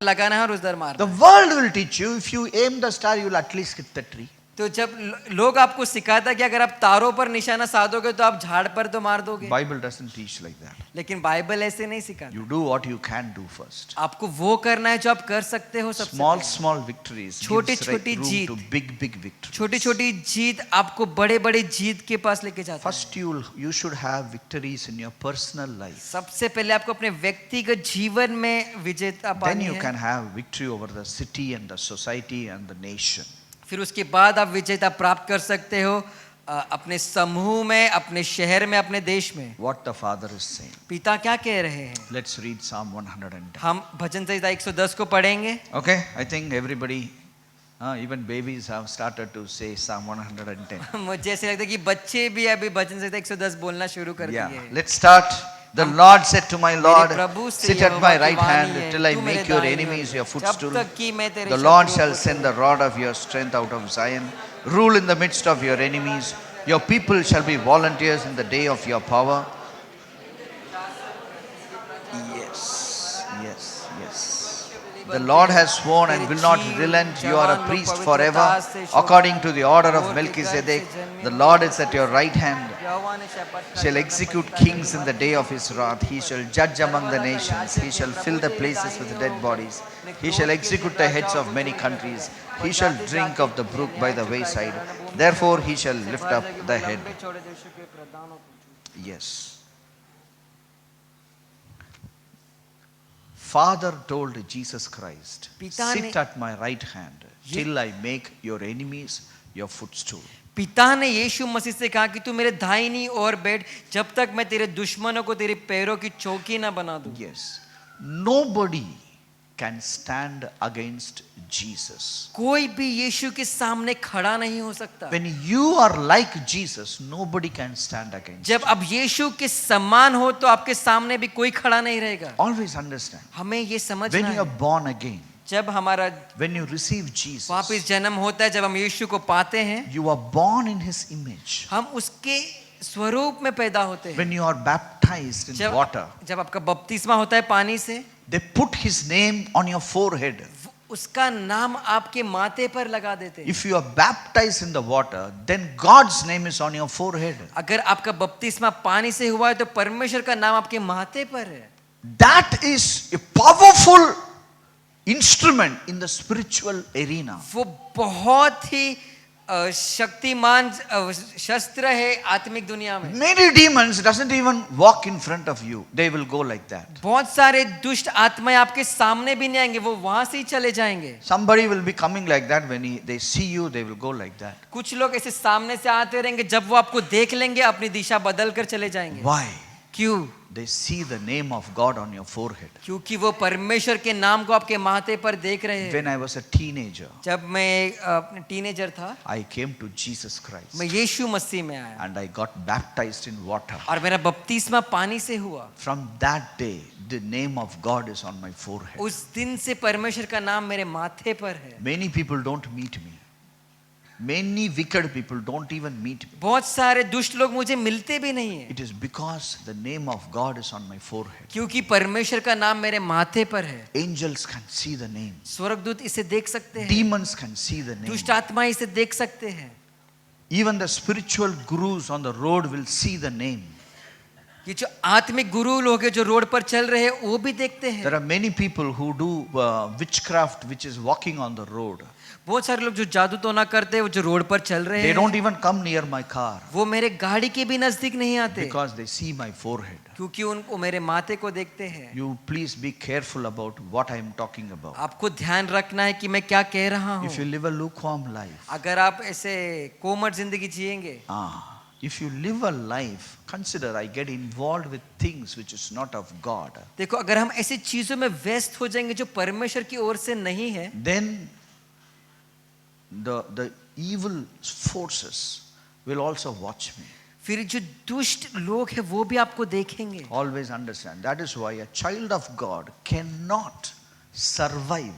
लगाना है और उस दर मारना The है। world will teach you, if you aim the star, you will at least hit the tree. तो जब लोग आपको सिखाता है कि अगर आप तारों पर निशाना साधोगे तो आप झाड़ पर तो मार दोगे, Bible doesn't teach like that. लेकिन बाइबल ऐसे नहीं सिखाता। You do what you can do first. आपको वो करना है जो आप कर सकते हो सबसे Small, पहले। small victories छोटी gives छोटी room Jeet, to big, big victories. छोटी छोटी जीत आपको बड़े बड़े जीत के पास लेके जाता है। First, you should have victories in your personal life. सबसे पहले आपको अपने व्यक्तिगत जीवन में विजेता Then पानी you है, can have victory over the city and the society and the nation. फिर उसके बाद आप विजेता प्राप्त कर सकते हो अपने समूह में, अपने शहर में, अपने देश में। What the Father is saying. पिता क्या कह रहे हैं? Let's read Psalm 110. हम भजन संहिता 110 को पढ़ेंगे। Okay, I think everybody, even babies have started to say Psalm 110. मुझे ऐसे लगता है कि बच्चे भी अभी भजन संहिता 110 बोलना शुरू कर Yeah, दिए हैं। let's start. The Lord said to my Lord, प्रभु से sit at यहोवा my की right वाणी hand है, till I तू मेरे make your दाहिने enemies ओर, your जब footstool. तक कि मैं तेरे The Lord शत्रुओं shall को send the rod of your strength out of Zion. Rule in the midst of your enemies. Your people shall be volunteers in the day of your power. Yes, yes, yes. The Lord has sworn and will not relent. You are a priest forever, according to the order of Melchizedek. The Lord is at your right hand. यहोवा ने शपथ खाई Shall और execute अपना kings in the day of his wrath. He shall judge among the nations. He shall fill the places with dead bodies. He shall execute the heads of many countries. He shall drink of the brook by the wayside. Therefore he shall lift up the head. लंबे चौड़े देशों के प्रधानों को। Yes. Father told Jesus Christ, पिता sit ने- at my right hand till I make your enemies your footstool. पिता ने यीशु मसीह से कहा कि तू मेरे दाहिनी ओर बैठ जब तक मैं तेरे दुश्मनों को तेरे पैरों की चौकी ना बना दूं। Yes. Nobody can stand against Jesus. कोई भी यीशु के सामने खड़ा नहीं हो सकता। When you are like Jesus, nobody can stand against. जब आप यीशु के समान हो तो आपके सामने भी कोई खड़ा नहीं रहेगा। Always understand. हमें ये समझना When you are है, born again, जब हमारा when you receive Jesus, वापस जन्म होता है, जब हम यीशु को पाते हैं, you are born in His image. हम उसके स्वरूप में पैदा होते हैं। When you are baptized in जब water, जब आपका बपतिस्मा होता है पानी से, they put His name on your forehead. उसका नाम आपके माथे पर लगा देते हैं। If you are baptized in the water, then God's name is on your forehead. अगर आपका बपतिस्मा पानी से हुआ है तो परमेश्वर का नाम आपके माथे पर है। That is a powerful instrument in the spiritual arena. वो बहुत ही शक्तिमान शस्त्र है आत्मिक दुनिया में। Many demons doesn't even walk in front of you. They will go like that. बहुत सारे दुष्ट आत्माएं आपके सामने भी नहीं आएंगे, वो वहां से ही चले जाएंगे। Somebody will be coming like that. When they see you, they will go like that. कुछ लोग ऐसे सामने से आते रहेंगे, जब वो आपको देख लेंगे अपनी दिशा बदल कर चले जाएंगे। Why? क्यों? They see the name of God on your forehead. क्योंकि वो परमेश्वर के नाम को आपके माथे पर देख रहे हैं। When I was a teenager, जब मैं अपने टीनेजर था, I came to Jesus Christ मैं यीशु मसीह में आया and I got baptized in water. और मेरा बपतिस्मा पानी से हुआ। From that day, the name of God is on my forehead. उस दिन से परमेश्वर का नाम मेरे माथे पर है। Many people don't meet me. Many wicked people don't even meet me. बहुत सारे दुष्ट लोग मुझे मिलते भी नहीं है, It is because the name of God is on my forehead. क्योंकि परमेश्वर का नाम मेरे माथे पर है। Angels can see the name. स्वर्गदूत इसे देख सकते हैं, Demons can see the name. दुष्ट आत्माएं इसे देख सकते हैं। Even the spiritual gurus on the road will see the name. ये जो आत्मिक गुरु लोग हैं जो रोड पर चल रहे हैं वो भी देखते हैं। There are many people who do witchcraft which is walking on the road. बहुत सारे लोग जो जादू टोना करते हैं वो जो रोड पर चल रहे They हैं, don't even come near my car वो मेरे गाड़ी के भी नजदीक नहीं आते, because they see my forehead. क्योंकि उनको मेरे माथे को देखते हैं। You please be careful about what I am talking about. आपको ध्यान रखना है कि मैं क्या कह रहा हूँ। If you live a lukewarm life, अगर आप ऐसे कोमट जिंदगी जिएंगे, if you live a life, consider I get involved with things which is not of God, देखो अगर हम ऐसी चीजों में व्यस्त हो जाएंगे जो परमेश्वर की ओर से नहीं है, then the evil forces will also watch me. फिर जो दुष्ट लोग हैं वो भी आपको देखेंगे. Always understand. That is why a child of God cannot survive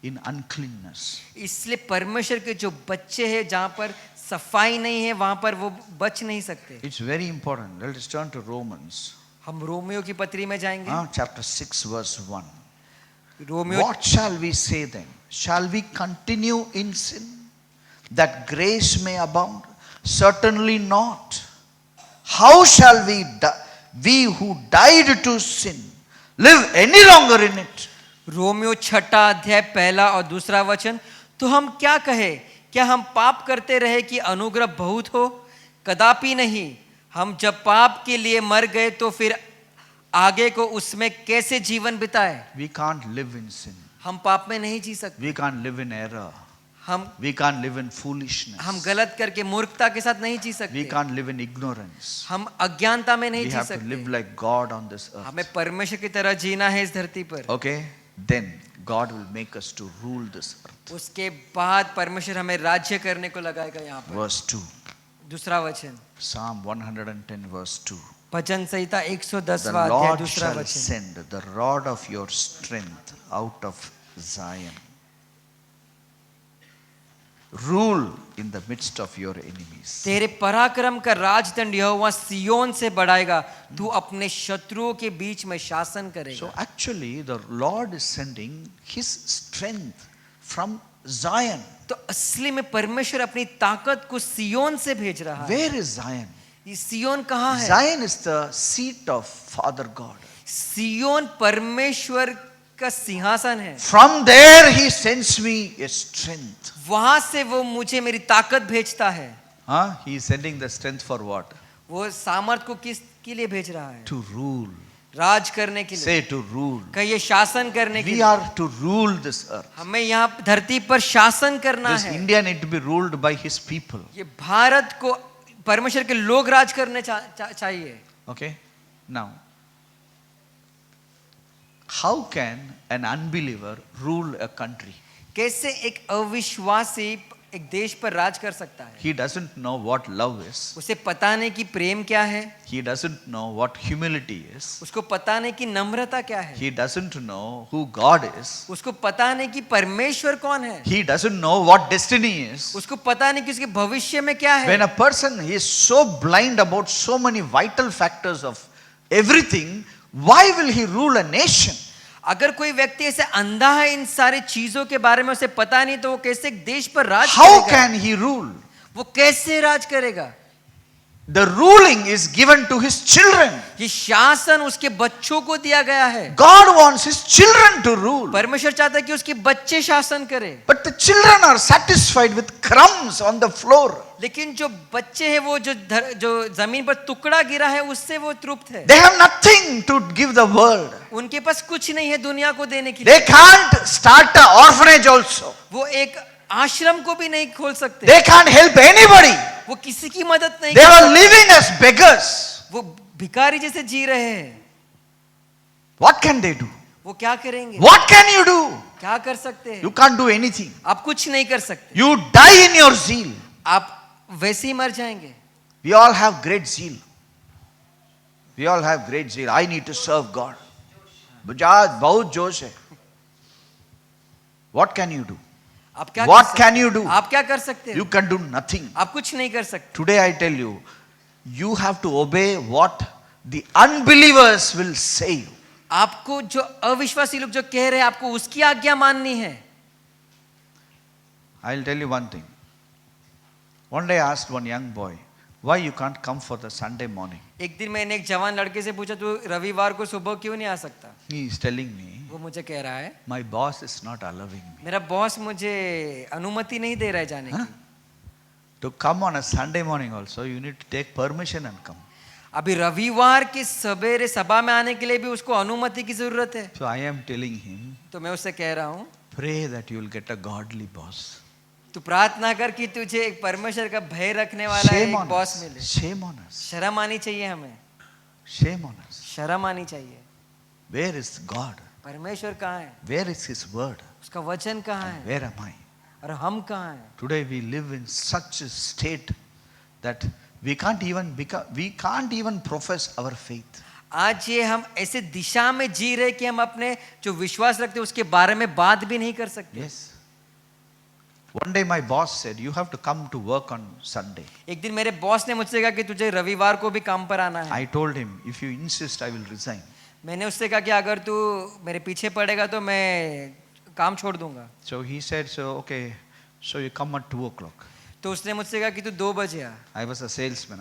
in uncleanness. इसलिए परमेश्वर के जो बच्चे हैं जहाँ पर सफाई नहीं है वहाँ पर वो बच नहीं सकते. It's very important. Let us turn to Romans. हम रोमियो की पत्री में जाएंगे. Chapter 6 verse 1. Romeo What shall we say then? Shall we continue in sin that grace may abound? Certainly not. How shall we who died to sin live any longer in it? Romeo 6 अध्याय 1 और 2 वचन. तो हम क्या कहे, क्या हम पाप करते रहे कि अनुग्रह बहुत हो? कदापि नहीं. हम जब पाप के लिए मर गए तो फिर आगे को उसमें कैसे जीवन बिताए? We can't live in sin. हम पाप में नहीं जी सकते. We can't live in error. हम We can't live in foolishness. गलत करके मूर्खता के साथ नहीं जी सकते. We can't live in ignorance. हम अज्ञानता में नहीं We ji have to live सकते. like God on this earth. हमें परमेश्वर की तरह जीना है इस धरती पर. Okay? Then God will make us to rule this earth. उसके बाद परमेश्वर हमें राज्य करने को लगाएगा. यहाँ पर Verse 2. 2 वचन, Psalm 110 verse 2. Bhajan Samhita 110 The अध्याय Lord 2 shall वचन. send the rod of your strength out of Zion. Rule in the midst of your enemies. तेरे पराक्रम का राजदंड यहोवा सियोन से बढ़ाएगा. तू अपने शत्रुओं के बीच में शासन So करेगा. actually the Lord is sending His strength from Zion. तो असली में परमेश्वर अपनी ताकत को सियोन से भेज रहा है. Where is Zion? ये सियोन कहाँ है? Zion is the seat of Father God. सियोन परमेश्वर का सिंहासन है. From there He sends me a strength. वहां से वो मुझे मेरी ताकत भेजता है. He is sending the strength for what? वो सामर्थ को किस के लिए भेज रहा है? To rule. राज करने के लिए. Say to rule. कहिए शासन करने के We लिए. are to rule this earth. हमें यहाँ धरती पर शासन करना This है. India need to be ruled by His people. ये भारत को परमेश्वर के लोग राज करने चाहिए. Okay? Now, how can an unbeliever rule a country? कैसे एक अविश्वासी एक देश पर राज कर सकता है? He doesn't know what love is. उसे पता नहीं कि प्रेम क्या है. He doesn't know what humility is. उसको पता नहीं कि नम्रता क्या है. He doesn't know who God is. उसको पता नहीं कि परमेश्वर कौन है. He doesn't know what destiny is. उसको पता नहीं कि उसके भविष्य में क्या है. When a person is so blind about so many vital factors of everything, why will he rule a nation? अगर कोई व्यक्ति ऐसे अंधा है इन सारी चीजों के बारे में उसे पता नहीं तो वो कैसे एक देश पर राज How करेगा? can he rule? वो कैसे राज करेगा? The ruling is given to his children. ये शासन उसके बच्चों को दिया गया है. God wants his children to rule. परमेश्वर चाहता है कि उसके बच्चे शासन करें. But the children are satisfied with crumbs on the floor. लेकिन जो बच्चे हैं वो जो जमीन पर टुकड़ा गिरा है उससे वो तृप्त है. They have nothing to give the world. उनके पास कुछ नहीं है दुनिया को देने के लिए. They can't start an orphanage also. वो एक आश्रम को भी नहीं खोल सकते. They can't help anybody. वो किसी की मदद नहीं They कर are सकते. living as beggars. वो भिखारी जैसे जी रहे हैं. What can they do? वो क्या करेंगे? What can you do? क्या कर सकते हैं? You can't do anything. आप कुछ नहीं कर सकते. You die in your zeal. आप वैसे ही मर जाएंगे. We all have great zeal. We all have great zeal. I need to serve God. बहुत जोश है. What can you do? आप क्या What कर सकते can you do? आप क्या कर सकते हैं? You can do nothing. आप कुछ नहीं कर सकते. Today I tell you, you have to obey what the unbelievers will say. आपको जो अविश्वासी लोग जो कह रहे हैं आपको उसकी आज्ञा माननी है. I'll tell you one thing. One day I asked one young boy, why you can't come for the Sunday morning? एक दिन मैंने एक जवान लड़के से पूछा तू रविवार को सुबह क्यों नहीं आ सकता? He is telling me, वो मुझे कह रहा है my boss is not allowing me मेरा बॉस मुझे अनुमति नहीं दे रहा है जाने की. to come on a Sunday morning also. You need to take permission and come. अभी रविवार के सवेरे सभा में आने के लिए भी उसको अनुमति की जरूरत है. So I am telling him, तो मैं उससे कह रहा हूँ pray that you will get a godly boss. तू प्रार्थना कर कि तुझे एक परमेश्वर का भय रखने वाला Shame एक on बॉस us. मिले. Shame on us. शर्म आनी चाहिए हमें. Shame on us. शर्म आनी चाहिए. Where is God? परमेश्वर कहाँ है? Where is His word? उसका वचन कहाँ है? Where am I? और हम कहाँ हैं? Today we live in such a state that We can't even profess our faith. आज ये हम ऐसे दिशा में जी रहे कि हम अपने जो विश्वास रखते हैं उसके बारे में बात भी नहीं कर सकते। Yes. One day my boss said, you have to come to work on Sunday. एक दिन मेरे बॉस ने मुझसे कहा कि तुझे रविवार को भी काम पर आना है। I told him, if you insist, I will resign. मैंने उससे कहा कि अगर तू मेरे पीछे पड़ेगा तो मैं काम छोड़ दूंगा। So he said, so okay, so you come at 2 o'clock. तो उसने मुझसे कहा कि तू 2 बजे आ। I was a salesman.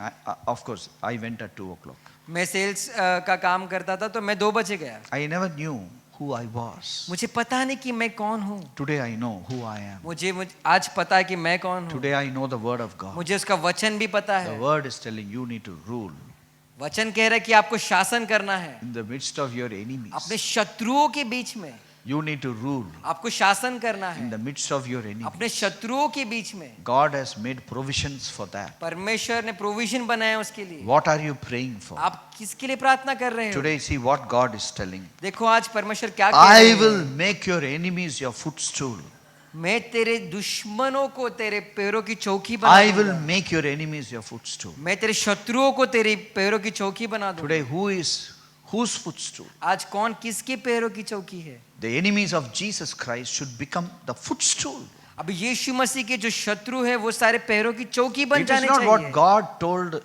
Of course, I went at 2 o'clock. मैं सेल्स का काम करता था तो मैं 2 बजे गया। I never knew who I was. मुझे पता नहीं कि मैं कौन हूँ। Today I know who I am. मुझे आज पता है कि मैं कौन हूँ। Today I know the word of God. मुझे उसका वचन भी पता The है। word is telling you need to rule वचन कह रहा है कि आपको शासन करना है in the midst of your enemies. अपने शत्रुओं के बीच में। You need to rule आपको शासन करना in the है midst of your enemies. अपने शत्रुओं के बीच में। God has made provisions for that. परमेश्वर ने प्रोविजन बनाया उसके लिए। What are you praying for? आप किसके लिए प्रार्थना कर रहे हो? Today, see what God is telling. देखो आज परमेश्वर क्या कह रहे I हैं। will make your enemies your footstool. मैं तेरे दुश्मनों को तेरे पैरों की चौकी बना I will दूंगा। make your enemies your footstool. मैं तेरे शत्रुओं को तेरे पैरों की चौकी बना दूंगा। Today, whose footstool? आज कौन किसके पैरों की चौकी है? The enemies of Jesus Christ should become the footstool. अब यीशु मसीह के जो शत्रु है वो सारे पैरों की चौकी बन It is जाने not what चाहिए। God told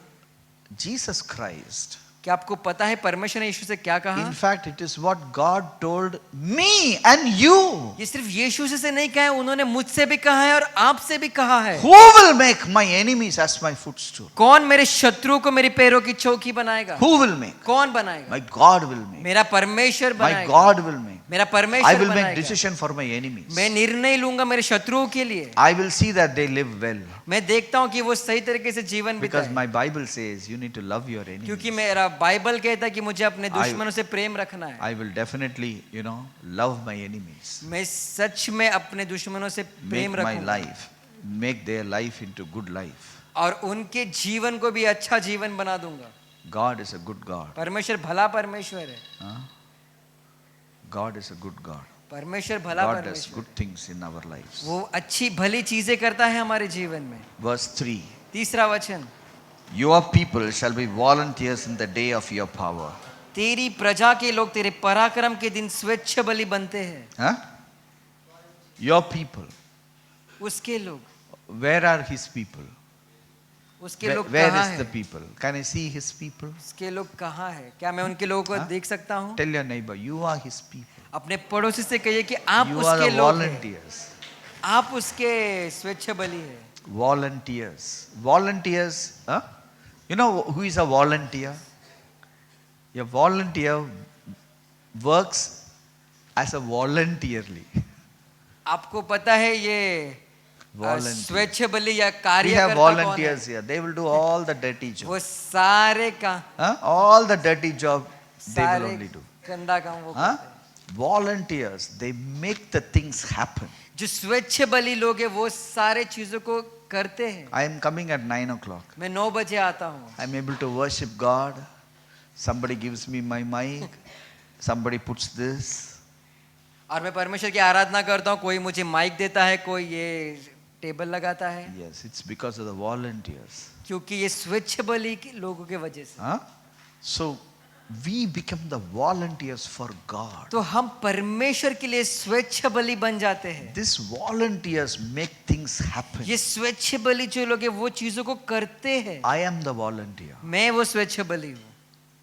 Jesus Christ. क्या आपको पता है परमेश्वर ने यीशु से क्या कहा? In fact, it is what God told me and you. ये सिर्फ यीशु से नहीं कहा है, उन्होंने मुझसे भी कहा है और आपसे भी कहा है। Who will make my enemies as my footstool? कौन मेरे शत्रुओं को मेरी पैरों की चौकी बनाएगा? Who will make? कौन बनाएगा? My God will make. मेरा परमेश्वर My बनाएगा। God will make. मेरा I परमेश्वर will make बनाएगा। decision for my enemies. मैं निर्णय लूंगा मेरे शत्रुओं के लिए। I will see that they live well. मैं देखता हूँ कि वो सही तरीके से जीवन Because बिताए। my Bible says you need to love your enemies. क्योंकि मेरा बाइबल कहता है कि मुझे अपने दुश्मनों से प्रेम रखना है। I will definitely, love my enemies. मैं सच में अपने दुश्मनों से प्रेम Make my रखूंगा life, make their life into good life. और उनके जीवन को भी अच्छा जीवन बना दूंगा। God is a good God. परमेश्वर भला परमेश्वर है। Huh? God is a good God. परमेश्वर भला God does परमेश्वर। good things in our lives. वो अच्छी भली चीजें करता है हमारे जीवन में। Verse 3. तीसरा वचन, Your people shall be volunteers in the day of your power. तेरी प्रजा के लोग तेरे पराक्रम के दिन स्वेच्छ बलि बनते हैं। Huh? Your people. उसके लोग, Where are his people? उसके Where, लोग where कहाँ is the हैं? people? Can I see his people? उसके लोग कहाँ हैं? क्या मैं उनके लोगों को हाँ? देख सकता हूँ? Tell your neighbor, you are his people. अपने पड़ोसी से कहिए कि आप You are उसके the लोग हैं। volunteers. आप उसके स्वेच्छ बलि है। Volunteers. Volunteers. Huh? You know who is a volunteer? A volunteer works as a voluntarily. आपको पता है ये Volunteer. स्वेच्छ बलि या We कार्य have करता कौन है? volunteers here. They will do all the dirty job. वो सारे काम, Huh? All the dirty job they will सारे only do. गंदा काम वो Huh? करते हैं। Volunteers, they make the things happen. जो स्वेच्छ बलि लोग हैं वो सारे चीजों को करते हैं। I am coming at 9 o'clock. मैं 9 बजे आता हूँ। I am able to worship God. Somebody gives me my mic. Somebody puts this. और मैं परमेश्वर की आराधना करता हूँ। कोई मुझे माइक देता है, कोई ये टेबल लगाता है। Yes, it's because of the volunteers. क्योंकि ये स्वेच्छ बलि के लोगों के वजह से। Huh? So we become the volunteers for God. तो हम परमेश्वर के लिए स्वेच्छ बलि बन जाते हैं। These volunteers make things happen. ये स्वेच्छ बलि जो लोग हैं वो चीजों को करते हैं। I am the volunteer मैं वो स्वेच्छ बलि हूँ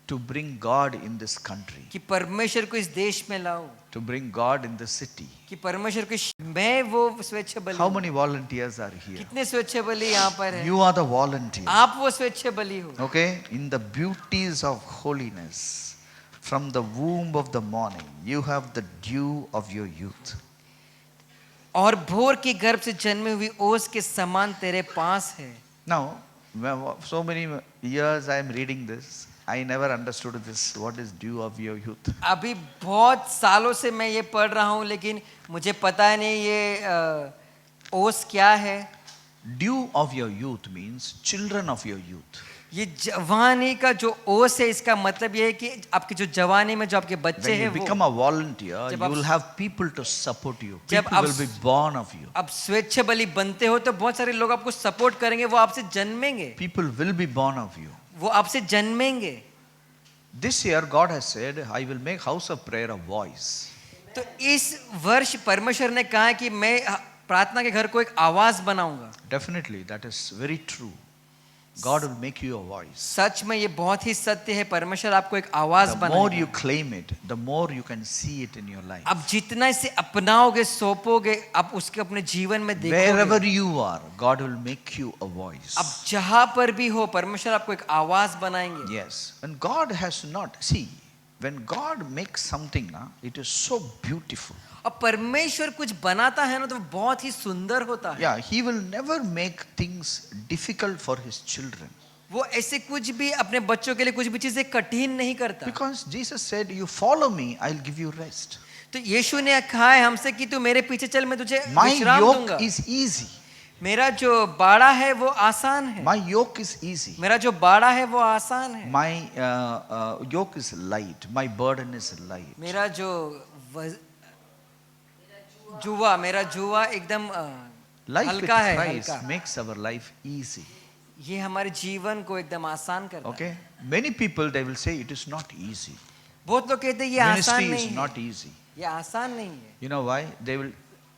to bring God in this country, कि परमेश्वर को इस देश में लाऊं, to bring God in the city. कि परमेश्वर को मैं वो स्वेच्छ बलि How हूँ। many volunteers are here? कितने स्वेच्छ बलि यहाँ पर है? You are the volunteer. आप वो स्वेच्छ बलि हो। Okay? In the beauties of holiness, from the womb of the morning, you have the dew of your youth. और भोर के गर्भ से जन्मे हुई ओस के समान तेरे पास है। Now, so many years I am reading this. I never understood this. What is dew of your youth? अभी बहुत सालों से मैं ये पढ़ रहा हूँ लेकिन मुझे पता नहीं ये ओस क्या है। Dew of your youth means children of your youth. ये जवानी का जो ओस है, इसका मतलब ये है कि आपकी जो जवानी में जो आपके बच्चे When हैं you वो, become a volunteer, जब you आप- will have people to support you. जब People आप- will be born of you. आप स्वेच्छ बलि बनते हो तो बहुत सारे लोग आपको सपोर्ट करेंगे, वो आपसे जन्मेंगे, People will be born of you. वो आपसे जन्मेंगे। This year, God has said, I will make house of prayer a voice. तो इस वर्ष परमेश्वर ने कहा है कि मैं प्रार्थना के घर को एक आवाज बनाऊंगा। Definitely, that is very true. God will make you a voice. सच में ये बहुत ही सत्य है, परमेश्वर आपको एक आवाज The more you बनाएगा। claim it, the more you can see it in your life. आप जितना इसे अपनाओगे, सौंपोगे, आप उसके अपने जीवन में Wherever देखोगे। you are, God will make you a voice. आप जहां पर भी हो, परमेश्वर आपको एक आवाज बनाएंगे। Yes. And God has not, see, when God makes something, it is so beautiful. और परमेश्वर कुछ बनाता है ना, तो बहुत ही सुंदर होता है। Yeah, He will never make things difficult for His children. वो ऐसे कुछ भी अपने बच्चों के लिए कुछ भी चीजें कठिन नहीं करता। Because Jesus said, you follow me, I'll give you rest. तो यीशु ने कहा है हमसे कि तू मेरे पीछे चल, मैं तुझे My विश्राम yoke दूंगा। is easy. मेरा जो बाड़ा है वो आसान है। My yoke is easy. मेरा जो बाड़ा है वो आसान है। My yoke is light. My burden is light. मेरा जो मेरा जुआ एकदम Life with हल्का है, Christ हल्का। makes our life easy. ये हमारे जीवन को एकदम आसान करता है। Okay? Many people, they will say it is not easy. बहुत लोग कहते हैं ये आसान Ministry नहीं is है, not easy. ये आसान नहीं है। You know why?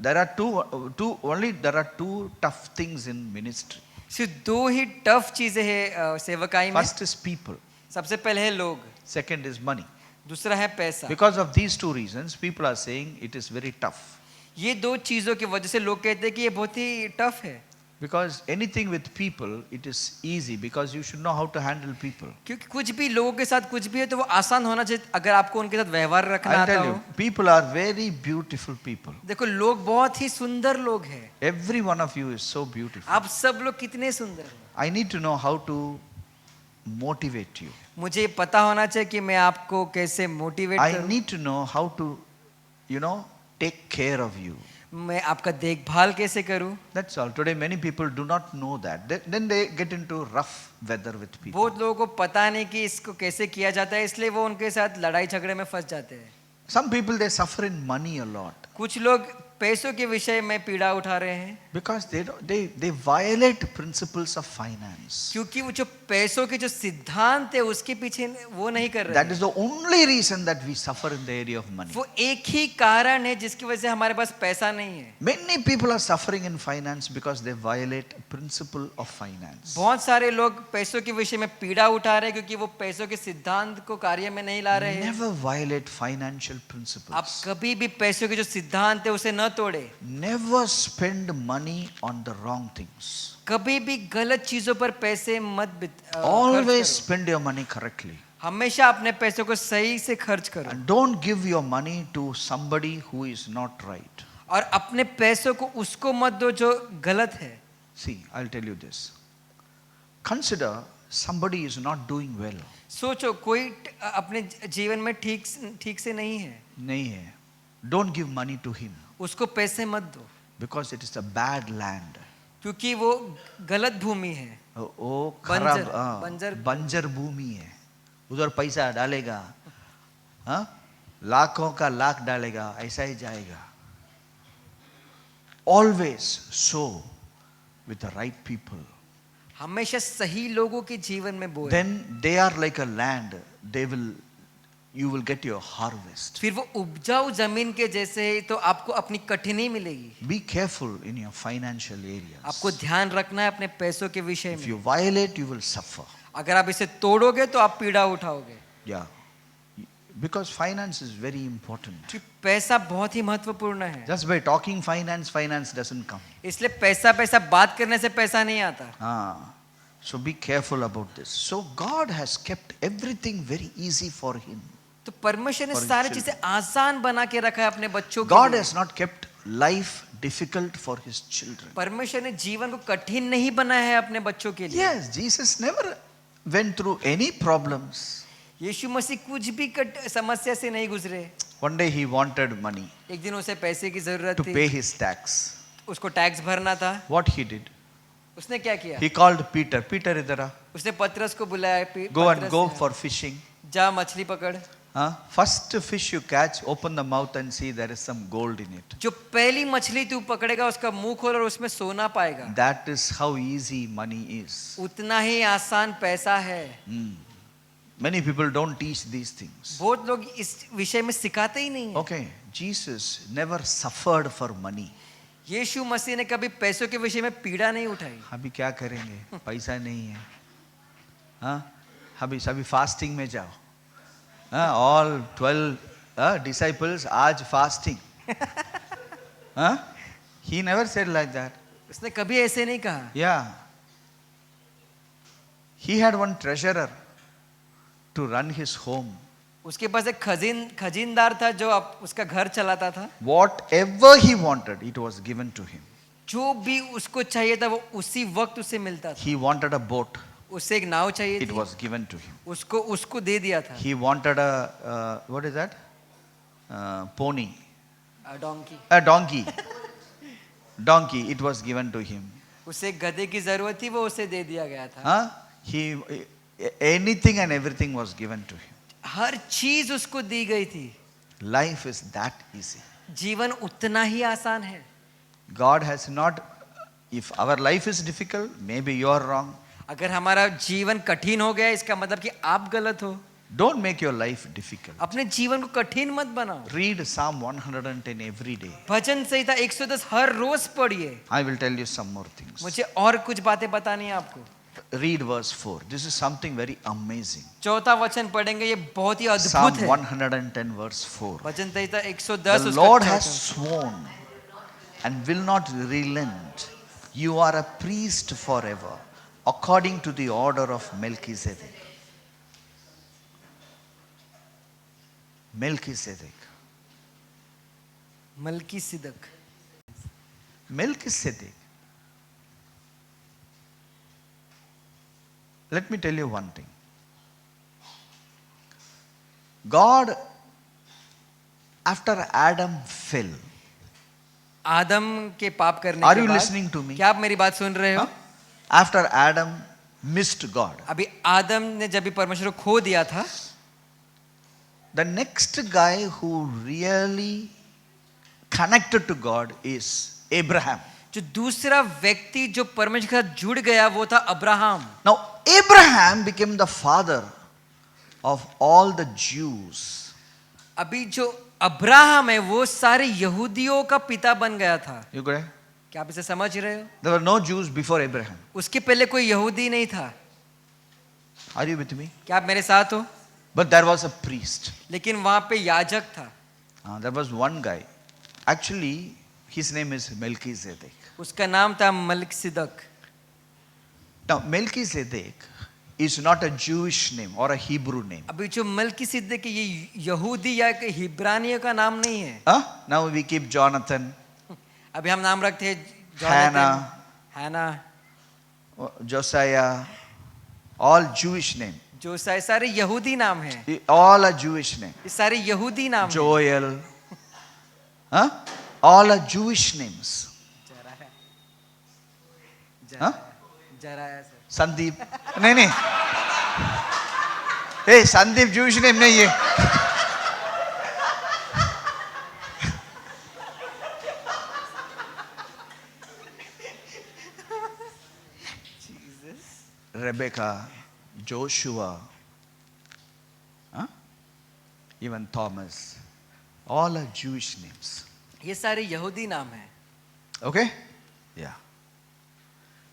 There are two tough things in ministry. सिर्फ दो ही टफ चीजें हैं सेवकाई में। First is people. सबसे पहले है लोग, Second is money. दूसरा है पैसा। Because of these two reasons, people are saying it is very tough. ये दो चीजों की वजह से लोग कहते हैं कि ये बहुत ही टफ है। Because anything with people, it is easy because you should know how to handle people. क्योंकि कुछ भी लोगों के साथ कुछ भी है तो वो आसान होना चाहिए, अगर आपको उनके साथ व्यवहार रखना I'll आता tell हो। you, people are very beautiful people. देखो लोग बहुत ही सुंदर लोग हैं। Every one of you is so beautiful. आप सब लोग कितने सुंदर हैं। I need to know how to motivate you. मुझे पता होना चाहिए कि मैं आपको कैसे मोटिवेट I करूं। need to know how to, take care of you. मैं आपका देखभाल कैसे करूं। That's all. Today, many people do not know that. Then they get into rough weather with people. बहुत लोगों को पता नहीं कि इसको कैसे किया जाता है, इसलिए वो उनके साथ लड़ाई झगड़े में फंस जाते हैं। Some people, they suffer in money a lot कुछ लोग पैसों के विषय में पीड़ा उठा रहे हैं, because they violate principles of finance. क्योंकि वो जो पैसों के जो सिद्धांत है उसके पीछे वो नहीं कर रहे That हैं। is the only reason that we suffer in the area of money. वो एक ही कारण है जिसकी वजह से हमारे पास पैसा नहीं है। Many people are suffering in finance because they violate a principle of finance. बहुत सारे लोग पैसों के विषय में पीड़ा उठा रहे हैं क्योंकि वो पैसों के सिद्धांत को कार्य में नहीं ला रहे हैं। Never violate financial आप principles. कभी भी पैसों के जो सिद्धांत है उसे न तोड़े। Never spend money on the wrong things. कभी भी गलत चीजों पर पैसे मत खर्च Always करो। spend your money correctly. हमेशा अपने पैसों को सही से खर्च करो And don't give your money to somebody who is not right. और अपने पैसों को उसको मत दो जो गलत है। See, I'll tell you this. Consider somebody is not doing well. सोचो कोई अपने जीवन में ठीक से नहीं है, नहीं है. Don't give money to him उसको पैसे मत दो because it is a bad land. क्योंकि वो गलत भूमि है, वो खराब बंजर बंजर भूमि है. उधर पैसा डालेगा, लाखों का लाख डालेगा, ऐसा ही जाएगा. Always sow with the right people. हमेशा सही लोगों के जीवन में बोए, Then they are like a land. You will get your harvest. फिर वो उपजाऊ जमीन के जैसे है, तो आपको अपनी कठिनाई मिलेगी। Be careful in your financial areas. आपको ध्यान रखना है अपने पैसों के विषय If में। you violate, you will suffer. अगर आप इसे तोड़ोगे तो आप पीड़ा उठाओगे। Yeah. Because finance is very important. कि पैसा बहुत ही महत्वपूर्ण है, Just by talking finance doesn't come. इसलिए पैसा बात करने से पैसा नहीं आता। So be careful about this. So God has kept everything very easy for him. तो परमेश्वर ने For his सारी children. चीजें आसान बना के रखा है अपने बच्चों के God लिए। has not kept life difficult for his children. परमेश्वर ने जीवन को कठिन नहीं बनाया है अपने बच्चों के लिए। Yes, Jesus never went through any problems. यीशु मसीह कुछ भी समस्या से नहीं गुजरे। One day he wanted money एक दिन उसे पैसे की जरूरत to थी, pay his tax. उसको टैक्स भरना था। What he did? उसने क्या किया? He called Peter. Peter, idhar aa. उसने पतरस को बुलाया, Go and पतरस go ने, for fishing. जा मछली पकड़। First fish you catch, open the mouth and see there is some gold in it. जो पहली मछली तू पकड़ेगा उसका मुंह खोल और उसमें सोना पाएगा। That is how easy money is. उतना ही आसान पैसा है। Many people don't teach these things. बहुत लोग इस विषय में सिखाते ही नहीं है। Okay, Jesus never suffered for money. यीशु मसीह ने कभी पैसों के विषय में पीड़ा नहीं उठाई। अभी क्या करेंगे, पैसा नहीं है, हाँ अभी सभी फास्टिंग में जाओ, हाँ all 12 disciples आज फास्टिंग, हाँ he never said like that. उसने कभी ऐसे नहीं कहा। Yeah, he had one treasurer to run his home. उसके पास एक खजीनदार था जो उसका घर चलाता था। Whatever he wanted, it was given to him. जो भी उसको चाहिए था वो उसी वक्त उसे मिलता था। He wanted a boat, उसे एक नाव चाहिए it थी, was given to him. उसको दे दिया था। He wanted a what is that? Pony, donkey, a donkey. Donkey, it was given to him. उसे गधे की जरूरत थी, वो उसे दे दिया गया था। Huh? Anything and everything was given to him. हर चीज उसको दी गई थी। Life is that easy. जीवन उतना ही आसान है। God has not, if our life is difficult, maybe you are wrong. अगर हमारा जीवन कठिन हो गया इसका मतलब कि आप गलत हो। Don't make your life difficult. अपने जीवन को कठिन मत बनाओ। Read Psalm 110 every day. भजन संहिता 110 हर रोज पढ़िए। I will tell you some more things. मुझे और कुछ बातें बतानी है आपको। Read verse 4. This is something very amazing. चौथा वचन पढ़ेंगे, ये बहुत ही Psalm अद्भुत है। 110 verse 4. भजन संहिता 110 The उसका Lord चौथा। has sworn and will not relent. You are a priest forever, according to the order of Melchizedek. Melchizedek. मलकीसिदक। Melchizedek. Let me tell you one thing. God, after Adam fell, आदम के पाप करने are के you बाद, listening to me? क्या आप मेरी बात सुन रहे हो? Huh? After Adam missed God, अभी आदम ने जब भी परमेश्वर को खो दिया था, the next guy who really connected to God is Abraham. जो दूसरा व्यक्ति जो परमेश्वर के साथ जुड़ गया वो था Abraham. Now, Abraham became the father of all the Jews. अभी जो अब्राहम है वो सारे यहूदियों का पिता बन गया था। You got it? क्या आप इसे समझ रहे हो? There were no Jews before Abraham. उसके पहले कोई यहूदी नहीं था। Are you with me? क्या आप मेरे साथ हो? But there was a priest. लेकिन वहां पे याजक था। There was one guy. Actually, his name is Melchizedek. उसका नाम था मलकीसिदक। Now, Melchizedek is not a Jewish name or a Hebrew name. अभी जो मलकीसिदक है ये यहूदी या हिब्रानियों का नाम नहीं है। Now we keep Jonathan, अभी हम नाम रखते हैं Hannah, हैना, Josiah, all Jewish name. जो सारे यहूदी नाम हैं। All are Jewish name. ये सारे यहूदी नाम हैं। Joel, all are Jewish names. जरा ऐसे। Sandeep, नहीं hey, Sandeep Jewish name नहीं है। Rebecca, Joshua, even Thomas, all are Jewish names. ये सारे यहूदी नाम हैं। Okay? Yeah.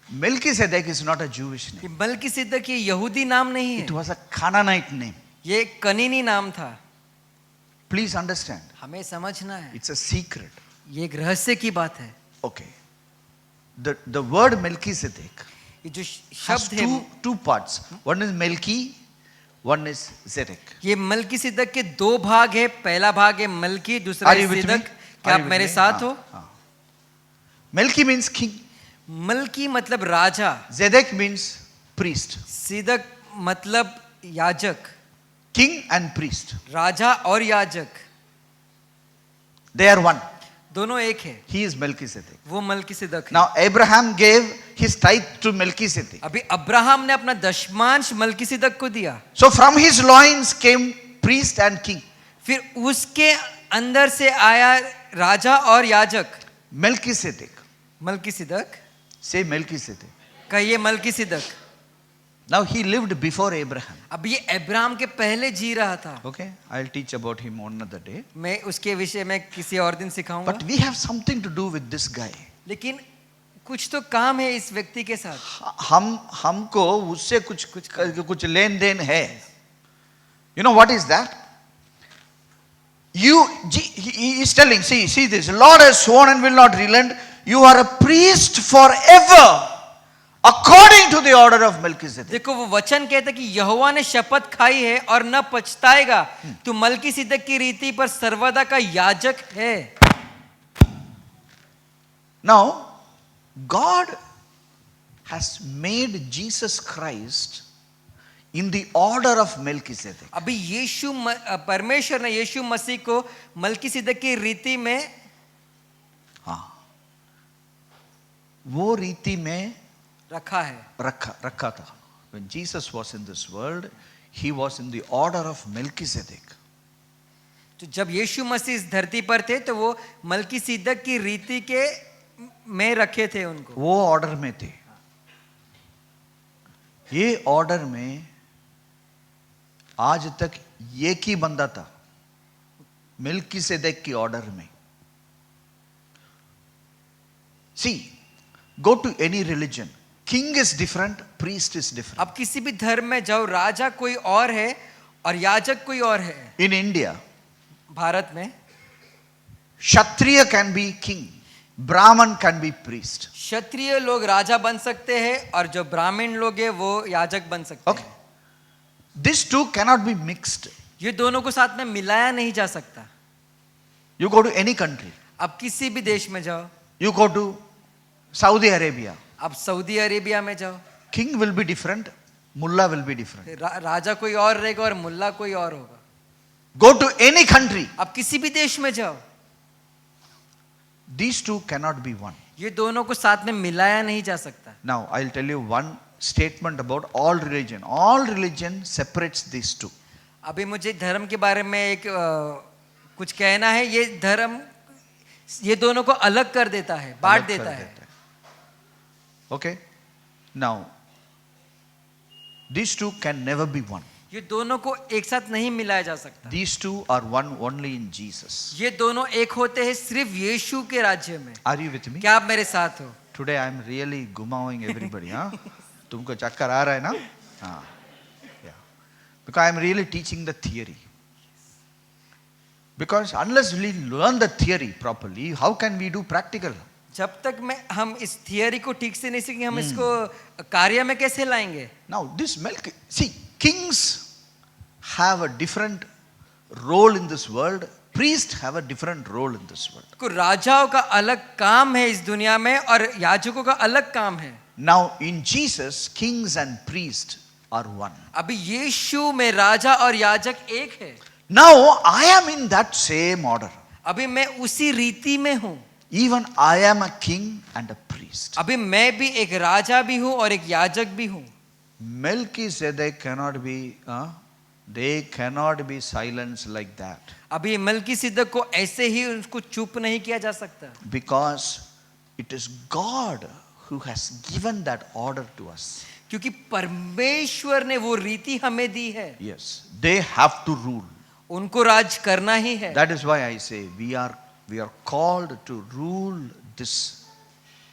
Melchizedek is not a Jewish ये name. मलकीसिदक ये यहूदी नाम नहीं It है, was a Canaanite name. ये एक कनीनी नाम था। Please understand. हमें समझना है, It's a secret. ये एक रहस्य की बात है। Okay. The word Melchizedek ये जो has शब्द है two parts. One is Melchi, one is Zedek. ये मलकीसिदक के दो भाग है, पहला भाग है मलकी, दूसरा Are है you with me? सिदक। क्या Are आप you with मेरे me? साथ हो? Melchi means king. मलकी मतलब राजा, Zedek means priest. सिदक मतलब याजक, King and priest. राजा और याजक They are one. दोनों एक है, He is Melchizedek. वो मलकीसिदक है। Now Abraham gave his tithe to Melchizedek. अभी अब्राहम ने अपना दशमांश मलकीसिदक को दिया, So from his loins came priest and king. फिर उसके अंदर से आया राजा और याजक। Melchizedek. मलकीसिदक, Say Melchizedek. कहिए मलकीसिदक। Now he lived before Abraham. अब ये अब्राहम के पहले जी रहा था। Okay, I'll teach about him on another day. मैं उसके विषय में किसी और दिन सिखाऊंगा, But we have something to do with this guy. लेकिन कुछ तो काम है इस व्यक्ति के साथ। हमको उससे कुछ लेन देन है. You know what is that? He is telling, see this, Lord has sworn and will not relent. You are a priest forever, according to the order of Melchizedek. देखो वो वचन कहता है कि यहोवा ने शपथ खाई है और न पछताएगा, तू मलकीसिदक की रीति पर सर्वदा का याजक है। Now, God has made Jesus Christ in the order of Melchizedek. अभी परमेश्वर ने यीशु मसीह को मलकीसिदक की रीति में, हाँ, वो रीति में रखा है, रखा था. When Jesus was in this world, he was in the order of Melchizedek. तो जब यीशु मसीह इस धरती पर थे तो वो मलकीसिदक की रीति के में रखे थे उनको, वो ऑर्डर में थे. ये ऑर्डर में आज तक एक ही बंदा था, मेल्कीसेदेक की ऑर्डर में. See, go to any religion, king is different, priest is different. अब किसी भी धर्म में जाओ, राजा कोई और है और याजक कोई और है. In India, भारत में क्षत्रिय can be king, ब्राह्मण can be priest. क्षत्रिय लोग राजा बन सकते हैं और जो ब्राह्मण लोग हैं वो याजक बन सकते Okay. हैं. These two cannot be mixed. ये दोनों को साथ में मिलाया नहीं जा सकता. You go to any country, अब किसी भी देश में जाओ, you go to Saudi Arabia, अब सऊदी अरेबिया में जाओ, king will be different, mullah will be different. राजा कोई और रहेगा और मुल्ला कोई और होगा. Go to any country, अब किसी भी देश में जाओ, these two cannot be one. ये दोनों को साथ में मिलाया नहीं जा सकता. Now I'll tell you one statement about all religion. All religion separates these two. अभी मुझे धर्म के बारे में एक कुछ कहना है. ये धर्म ये दोनों को अलग कर देता है, बांट देता है. Okay. Now these two can never be one. ये दोनों को एक साथ नहीं मिलाया जा सकता. These two are one only in Jesus. ये दोनों एक होते हैं सिर्फ यीशु के राज्य में. Are you with me? क्या आप मेरे साथ हो? Today I am really gumawing everybody. हाँ? तुमको चक्कर आ रहा है ना? हाँ. Yeah. Because I am really teaching the theory. Because unless we learn the theory properly, how can we do practical? जब तक हम इस थियरी को ठीक से नहीं सीखेंगे, हम इसको कार्य में कैसे लाएंगे? Now this see, kings have a different role in this world. Priests have a different role in this world. को राजाओं का अलग काम है इस दुनिया में और याजकों का अलग काम है. Now in Jesus, kings and priests are one. अभी यीशु में राजा और याजक एक है. Now I am in that same order. अभी मैं उसी रीति में हूँ. Even I am a king and a priest. अभी मैं भी एक राजा भी हूँ और एक याजक भी हूँ. Melchizedek cannot be, they cannot be silenced like that. अभी मलकीसिदक को ऐसे ही उनको चुप नहीं किया जा सकता. Because it is God who has given that order to us. क्योंकि परमेश्वर ने वो रीति हमें दी है. Yes, they have to rule. उनको राज करना ही है. That is why I say we are called to rule this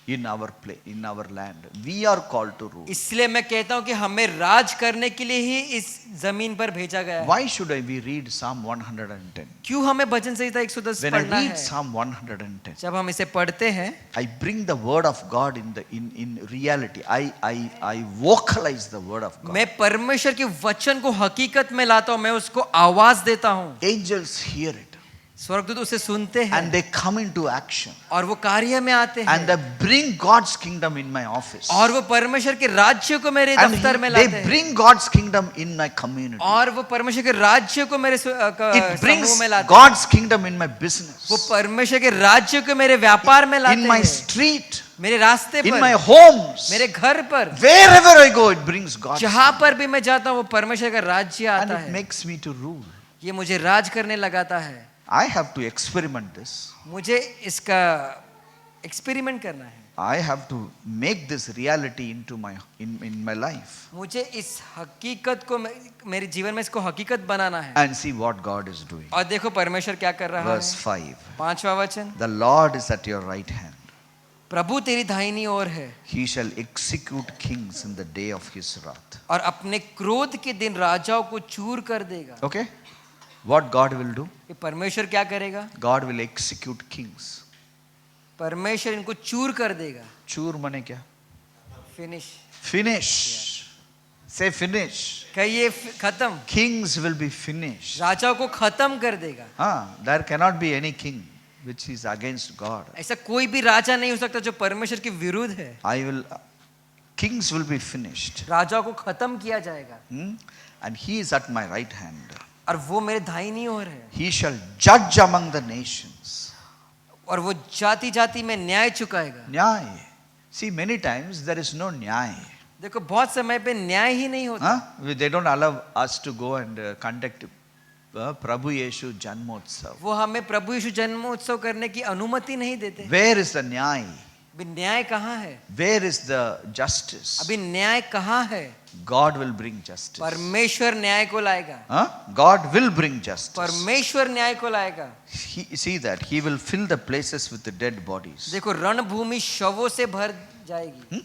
in our place, in our land. We are called to rule. इसलिए मैं कहता हूँ कि हमें राज करने के लिए ही इस जमीन पर भेजा गया है. Why should we read Psalm 110? क्यों हमें भजन संहिता 110 When I पढ़ना read है? Psalm 110, जब हम इसे पढ़ते हैं, I bring the word of God in reality. I vocalize the word of God. मैं परमेश्वर के वचन को हकीकत में लाता हूँ, मैं उसको आवाज देता हूँ. Angels hear it. स्वर्गदूत उसे सुनते हैं and they come into action और वो कार्य में आते and हैं they bring God's kingdom in my office. और वो परमेश्वर के राज्य को मेरे And दफ्तर में they लाते हैं bring God's kingdom in my community. और वो परमेश्वर के राज्य को मेरे It brings समूह में लाते हैं God's kingdom in my business, वो परमेश्वर के राज्य को मेरे व्यापार में लाते in my हैं street, मेरे रास्ते in पर my homes. मेरे घर पर Wherever I go, it brings God's जहां पर भी मैं जाता हूं वो परमेश्वर का राज्य and आता it है makes me to rule. ये मुझे राज करने लगाता है I have to experiment this. मुझे इसका एक्सपेरिमेंट करना है I have to make this reality into in my life मुझे इस हकीकत को मेरे जीवन में इसको हकीकत बनाना है and see what God is doing. और देखो परमेश्वर क्या कर रहा Verse है 5. पांचवा वचन The Lord is at your right hand. प्रभु तेरी दाहिनी ओर है He shall execute kings in the day of his wrath. और अपने क्रोध के दिन राजाओं को चूर कर देगा Okay? What God will do? ये परमेश्वर क्या करेगा God will execute kings. परमेश्वर इनको चूर कर देगा चूर मने क्या? Finish Finish. Say finish. कहिए खत्म Kings will be finished. राजाओं को खत्म कर देगा There cannot be any king which is against God. ऐसा कोई भी राजा नहीं हो सकता जो परमेश्वर के विरुद्ध है Kings will be finished. राजाओं को खत्म किया जाएगा And he is at my right hand. और वो मेरे दाहिनी ओर है He shall judge among the nations. और वो जाति जाति में न्याय चुकाएगा Nyay. See, many times there is no nyay. देखो बहुत समय पे न्याय ही नहीं होता They don't allow us to go and conduct Prabhu Yeshu Janmotsav. वो हमें प्रभु यीशु जन्म उत्सव करने की अनुमति नहीं देते Where is the nyay? अभी न्याय कहाँ है Where is the justice? अभी न्याय कहाँ है God will bring justice. परमेश्वर न्याय को लाएगा God will bring justice. परमेश्वर न्याय को लाएगा See that he will fill the places with the dead bodies. देखो रणभूमि शवों से भर जाएगी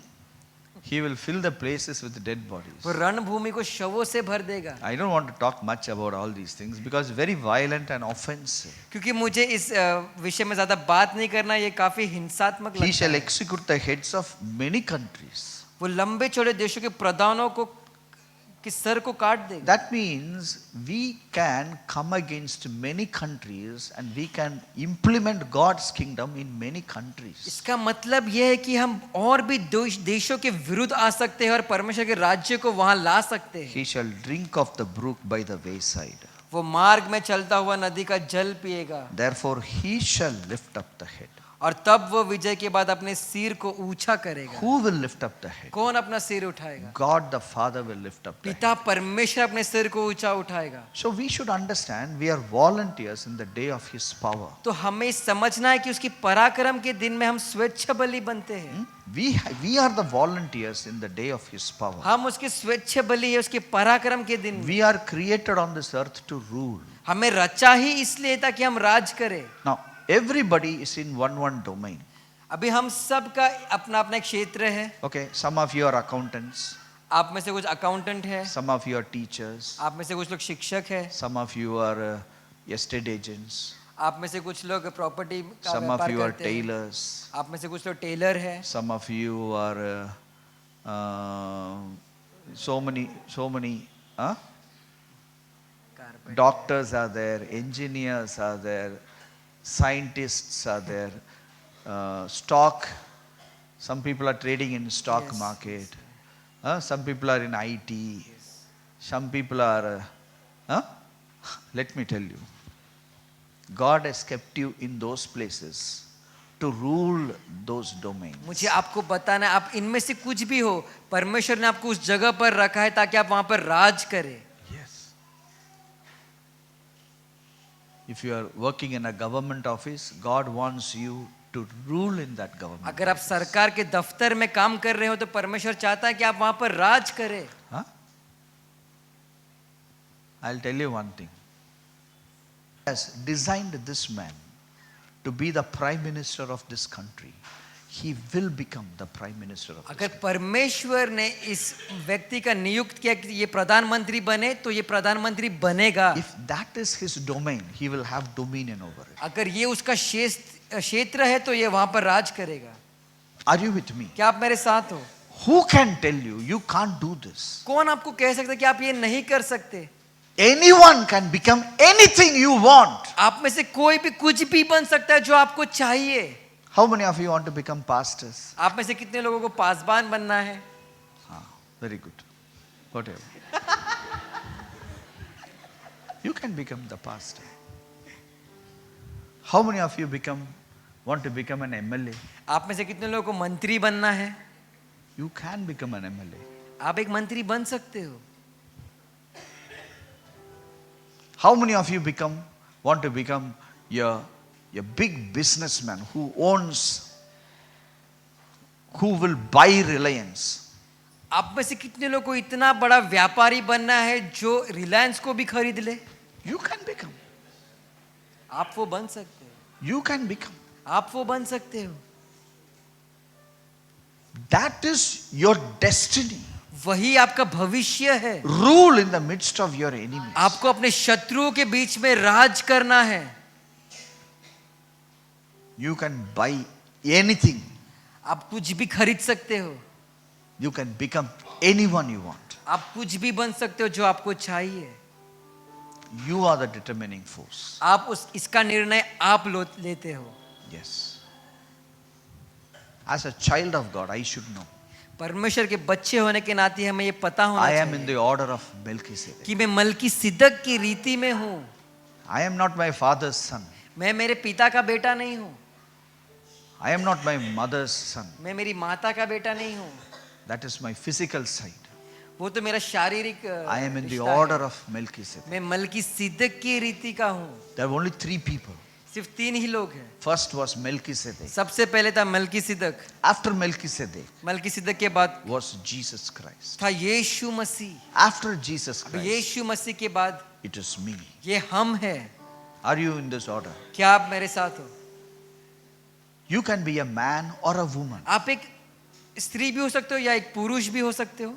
He will fill the places with the dead bodies. वो रणभूमि को शवों से भर देगा I don't want to talk much about all these things because very violent and offensive. क्योंकि मुझे इस विषय में ज्यादा बात नहीं करना ये काफी हिंसात्मक He लगता shall है execute the heads of many countries. वो लंबे चौड़े देशों के प्रधानों को कि सर को काट देगा That means we can come against many countries and we can implement God's kingdom in many countries. इसका मतलब यह है कि हम और भी देशों के विरुद्ध आ सकते हैं और परमेश्वर के राज्य को वहां ला सकते हैं He shall drink of the brook by the wayside. वो मार्ग में चलता हुआ नदी का जल पिएगा Therefore he shall lift up the head. और तब वो विजय के बाद अपने सिर को ऊंचा करेगा Who will lift up the head? कौन अपना सिर उठाएगा God the Father will lift up the head. पिता परमेश्वर अपने सिर को ऊंचा उठाएगा So we should understand we are volunteers in the day of his power. तो हमें समझना है कि उसकी पराक्रम के दिन में हम स्वेच्छ बलि बनते हैं We are the volunteers in the day of his power. हम उसके स्वेच्छ बलि है उसके पराक्रम के दिन में We are created on this earth to rule. हमें रचा ही इसलिए ताकि हम राज करें Now everybody is in one domain. अभी हम सब का अपना अपना एक क्षेत्र है Okay, some of you are accountants, आप में से कुछ अकाउंटेंट है some of you are teachers, आप में से कुछ लोग शिक्षक है some of you are estate agents, आप में से कुछ लोग प्रॉपर्टी का some of व्यापार you are करते हैं tailors, आप में से कुछ लोग टेलर है some of you are so many doctors are there, engineers are there, scientists are there, stock, some people are trading in stock Yes, market, some people are in IT, some people are, let me tell you, God has kept you in those places to rule those domains. मुझे आपको बताना है आप इनमें से कुछ भी हो परमेश्वर ने आपको उस जगह पर रखा है ताकि आप वहां पर राज करें Yes. If you are working in a government office, God wants you to rule in that government. अगर आप सरकार के दफ्तर में काम कर रहे हो तो परमेश्वर चाहता है कि आप वहां पर राज करें Huh? I'll tell you one thing. He has designed this man to be the prime minister of this country. He will become the prime minister of this अगर country. परमेश्वर ने इस व्यक्ति का नियुक्त किया कि ये प्रधानमंत्री बने तो ये प्रधानमंत्री बनेगा If that is his domain, he will have dominion over it. अगर ये उसका क्षेत्र है तो ये वहां पर राज करेगा Are you with me? क्या आप मेरे साथ हो Who can tell you you can't do this? कौन आपको कह सकता है कि आप ये नहीं कर सकते Anyone can become anything you want. आप में से कोई भी कुछ भी बन सकता है जो आपको चाहिए. How many of you want to become pastors? आप में से कितने लोगों को पासबान बनना है? Very good. Whatever. You can become the pastor. How many of you want to become an MLA? आप में से कितने लोगों को मंत्री बनना है? You can become an MLA. आप एक मंत्री बन सकते हो. How many of you want to become a big businessman who will buy Reliance? आप में से कितने लोगों को इतना बड़ा व्यापारी बनना है जो रिलायंस को भी खरीद ले? You can become. आप वो बन सकते हो. You can become. आप वो बन सकते हो. That is your destiny. वही आपका भविष्य है. Rule in the midst of your enemies. आपको अपने शत्रुओं के बीच में राज करना है. You can buy anything. आप कुछ भी खरीद सकते हो. You can become anyone you want. आप कुछ भी बन सकते हो जो आपको चाहिए. You are the determining force. आप इसका निर्णय आप लेते हो. Yes. As a child of God, I should know. परमेश्वर के बच्चे होने के नाते हमें ये पता होना I चाहिए am in the order of Melchizedek. कि मैं मलकीसिदक की रीति में हूँ. I am not my father's son. मैं मेरे पिता का बेटा नहीं हूँ. I am not my mother's son. मैं मेरी माता का बेटा नहीं हूँ. That is my physical side. वो तो मेरा शारीरिक I am in the रिश्ता है. order of Melchizedek. मैं मलकीसिदक की रीति का हूँ. There were only 3 people. सिर्फ 3 ही लोग हैं. First was Melchizedek. सबसे पहले था मलकीसिदक. After Melchizedek मलकीसिदक के बाद was Jesus Christ. था यीशु मसीह. After Jesus अब Christ, यीशु मसीह के बाद it is me. ये हम हैं. Are you in this order? क्या आप मेरे साथ हो? You can be a man or a woman. आप एक स्त्री भी हो सकते हो या एक पुरुष भी हो सकते हो.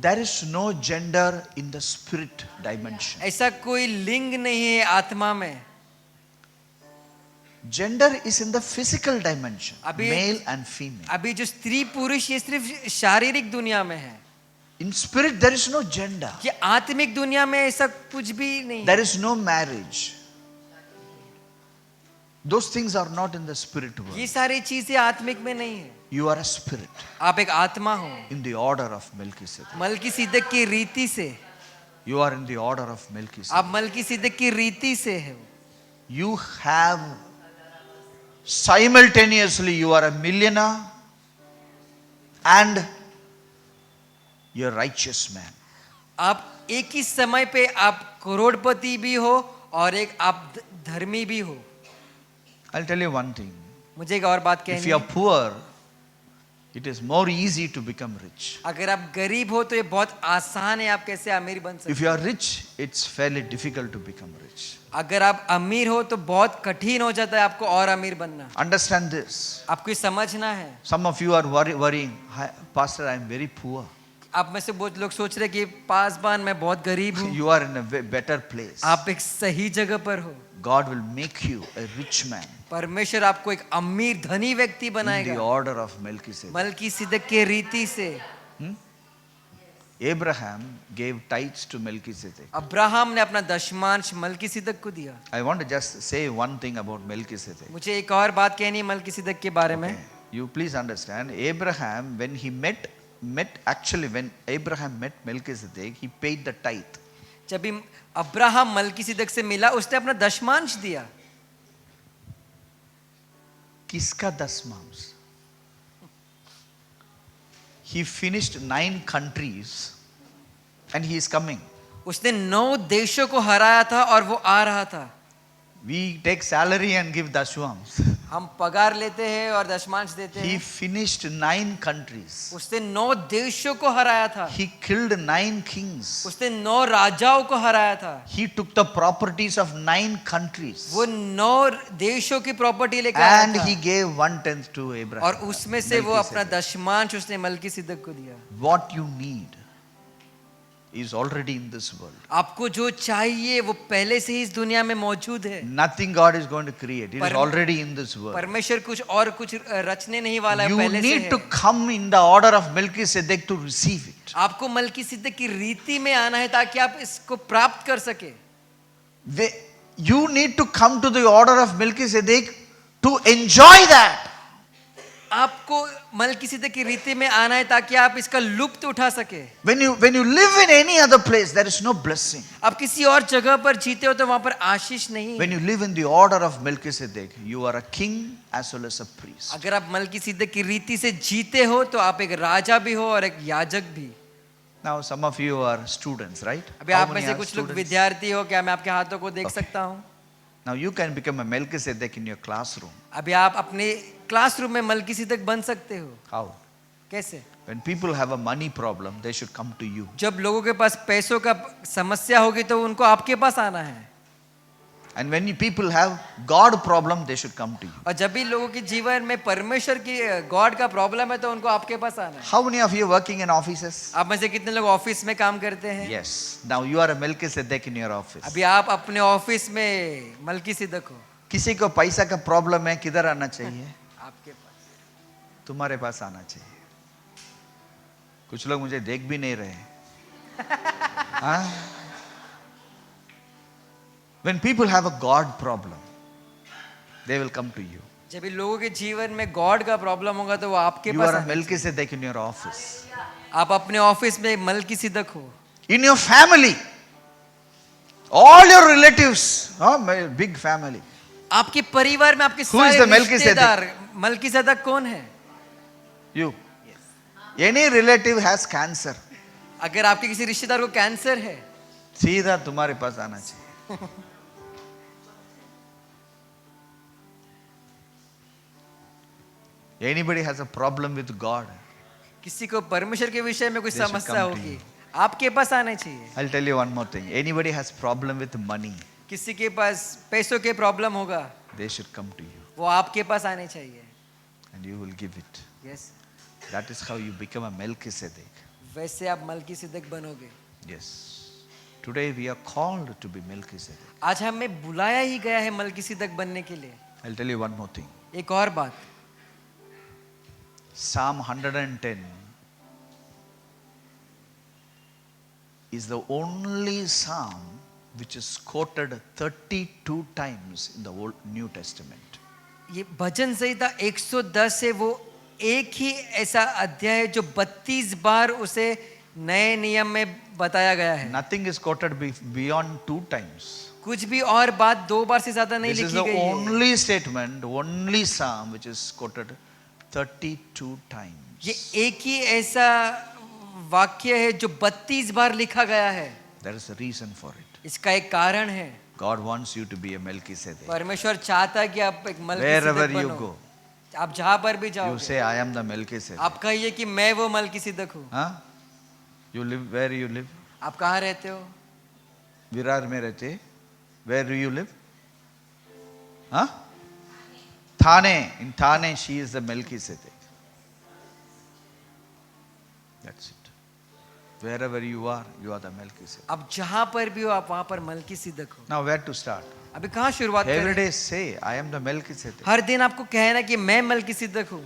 There is no gender in the spirit dimension. ऐसा कोई लिंग नहीं है आत्मा में. Gender is in the physical dimension. अभी- Male and female. अभी जो स्त्री पुरुष ये सिर्फ शारीरिक दुनिया में है. In spirit, there is no gender. ये आत्मिक दुनिया में ऐसा कुछ भी नहीं. There is no marriage. Those things are not in the spirit ये world. सारी चीजें आत्मिक में नहीं है. You are a spirit आप एक आत्मा हो. in the order of Melchizedek. मलकीसिदक की रीति से. You are in the order of Melchizedek. आप मलकीसिदक की रीति से हो. You have simultaneously, you are a millionaire and you're a righteous man. आप एक ही समय पे आप करोड़पति भी हो और एक आप धर्मी भी हो. I'll tell you one thing. मुझे एक और बात If कहनी you are है. poor, it is more easy to become rich. अगर आप गरीब हो तो ये बहुत आसान है आप कैसे अमीर बन सकते. If you are rich, it's fairly difficult to become rich. अगर आप अमीर हो तो बहुत कठिन हो जाता है आपको और अमीर बनना. Understand this. आपको ये समझना है. Some of you are worrying, "Hi, Pastor, I am very poor." आप में से बहुत लोग सोच रहे कि पासबान मैं बहुत गरीब हूँ. You are in a better place. आप एक सही जगह पर हो. God will make you a rich man परमेश्वर आपको एक अमीर धनी व्यक्ति in the बनाएगा. order of Melchizedek. मलकीसिदक के रीति से. Abraham gave tithes to Melchizedek. Abraham ने अपना दशमांश मलकीसिदक को दिया. I want to just say one thing about Melchizedek. मुझे एक और बात कहनी है मलकीसिदक के बारे में. You please understand, Abraham, when he when Abraham met Melchizedek, he paid the tithe. जब भी अब्राहम मलकीसिदक से मिला उसने अपना दशमांश दिया. किसका दशमांश? He finished 9 countries and he is coming. उसने 9 देशों को हराया था और वो आ रहा था. We take salary and give dashwams. हम पगार लेते हैं और दशमांश देते He हैं. finished 9 countries. उसने 9 देशों को हराया था. He killed 9 kings. उसने 9 राजाओं को हराया था. He took the properties of 9 countries. वो 9 देशों की प्रॉपर्टी लेकर आया And था. he gave 1/10 to Abraham. और उसमें से वो अपना Melchizedek. दशमांश उसने मलकीसिदक को दिया. What you need is already in this world. आपको जो चाहिए वो पहले से ही इस दुनिया में मौजूद है। Nothing God is going to create. It is पर- already in this world. परमेश्वर कुछ रचने नहीं वाला है, You पहले से need है। to come in the order of Melchizedek to receive it. आपको मलकीसिदक की रीति में आना है ताकि आप इसको प्राप्त कर सके। You need to come to the order of Melchizedek to enjoy that. आपको मलकीसिदक की रीति में आना है ताकि आप इसका लुत्फ उठा सके। When you live in any other place, there is no blessing. आप किसी और जगह पर जीते हो तो वहां पर आशीष नहीं When है। you live in the order of Melchizedek, you are a king as well as a priest. अगर आप मलकीसिदक की रीति से जीते हो तो आप एक राजा भी हो और एक याजक भी। Now, some of you are students, right? अभी How आप में many से are कुछ लोग students? विद्यार्थी हो, क्या मैं आपके हाथों को देख Okay. सकता हूँ? Now, you can become a Melchizedek in your classroom. अभी आप अपने क्लासरूम में मलकीसिदक बन सकते हो। How? कैसे? When people have a money problem, they should come to you. जब लोगों के पास पैसों का समस्या होगी तो उनको आपके पास आना है। And when people have God problem, they should come to you. और जब भी लोगों के जीवन में परमेश्वर की गॉड का प्रॉब्लम है तो उनको आपके पास आना है। How many of you are working in offices? आप में से कितने लोग ऑफिस में काम करते हैं? Yes. Now you are a Melchizedek in your office. अभी आप अपने ऑफिस में मलकीसिदक हो। किसी को पैसा का प्रॉब्लम है, किधर आना चाहिए? आपके पास। तुम्हारे पास आना चाहिए। कुछ लोग मुझे देख भी नहीं रहे। हाँ? When people have a God problem, they will come to you. जब भी लोगों के जीवन में गॉड का प्रॉब्लम होगा तो वो आपके You पास are a आना चाहिए। Melchizedek in your office. आप अपने ऑफिस में मलकीसिदक हो। In your family, all your relatives, my big family. आपके परिवार में आपके Who is सारे the Melchizedek? रिश्तेदार, मलकीसिदक कौन है? You. Any relative has cancer. अगर आपके किसी रिश्तेदार को कैंसर है सीधा तुम्हारे पास आना चाहिए। Anybody has a problem with God, किसी को परमेश्वर के विषय में कोई They should समस्या come to होगी you. आपके पास आना चाहिए। I'll tell you one more thing. Anybody has problem with money, किसी के पास पैसों के प्रॉब्लम होगा they should come to you वो आपके पास आने चाहिए। and you will give it. Yes, That is how you become a Melchizedek. वैसे आप मलकीसिदक बनोगे। Yes. Today we are called to be Melchizedek. आज हमें बुलाया ही गया है मलकीसिदक बनने के लिए। I'll tell you one more thing. एक और बात, Psalm 110 is the only psalm which is quoted 32 times in the Old New Testament. ये भजन संहिता 110 है, वो एक ही ऐसा अध्याय है जो 32 बार उसे नए नियम में बताया गया है। Nothing is quoted beyond 2 times. कुछ भी और बात 2 बार से ज्यादा नहीं This is लिखी the गई है। only statement, only psalm which is quoted 32 times. ये एक ही ऐसा वाक्य है जो 32 बार लिखा गया है। There is a reason for it. इसका एक कारण है। God wants you to be a Melchizedek. परमेश्वर चाहता है कि आप एक Wherever मलकीसिदक you बनो। go, आप जहां पर भी you जाओगे say, I am the Melchizedek. आप कहिए कि मैं वो मलकीसिदक हूँ। Huh? You live where you live? आप कहाँ रहते हो? विरार में रहते? Where do you live? Huh? Thane. In Thane, she is the Melchizedek. That's it. Wherever you are the Melchizedek. आप जहां पर भी हो आप वहां पर मलकीसिदक हो। Now, where to start? अभी कहाँ शुरुआत Every करें? day say, I am the Melchizedek. हर दिन आपको कहना कि मैं मलकीसिदक हूँ।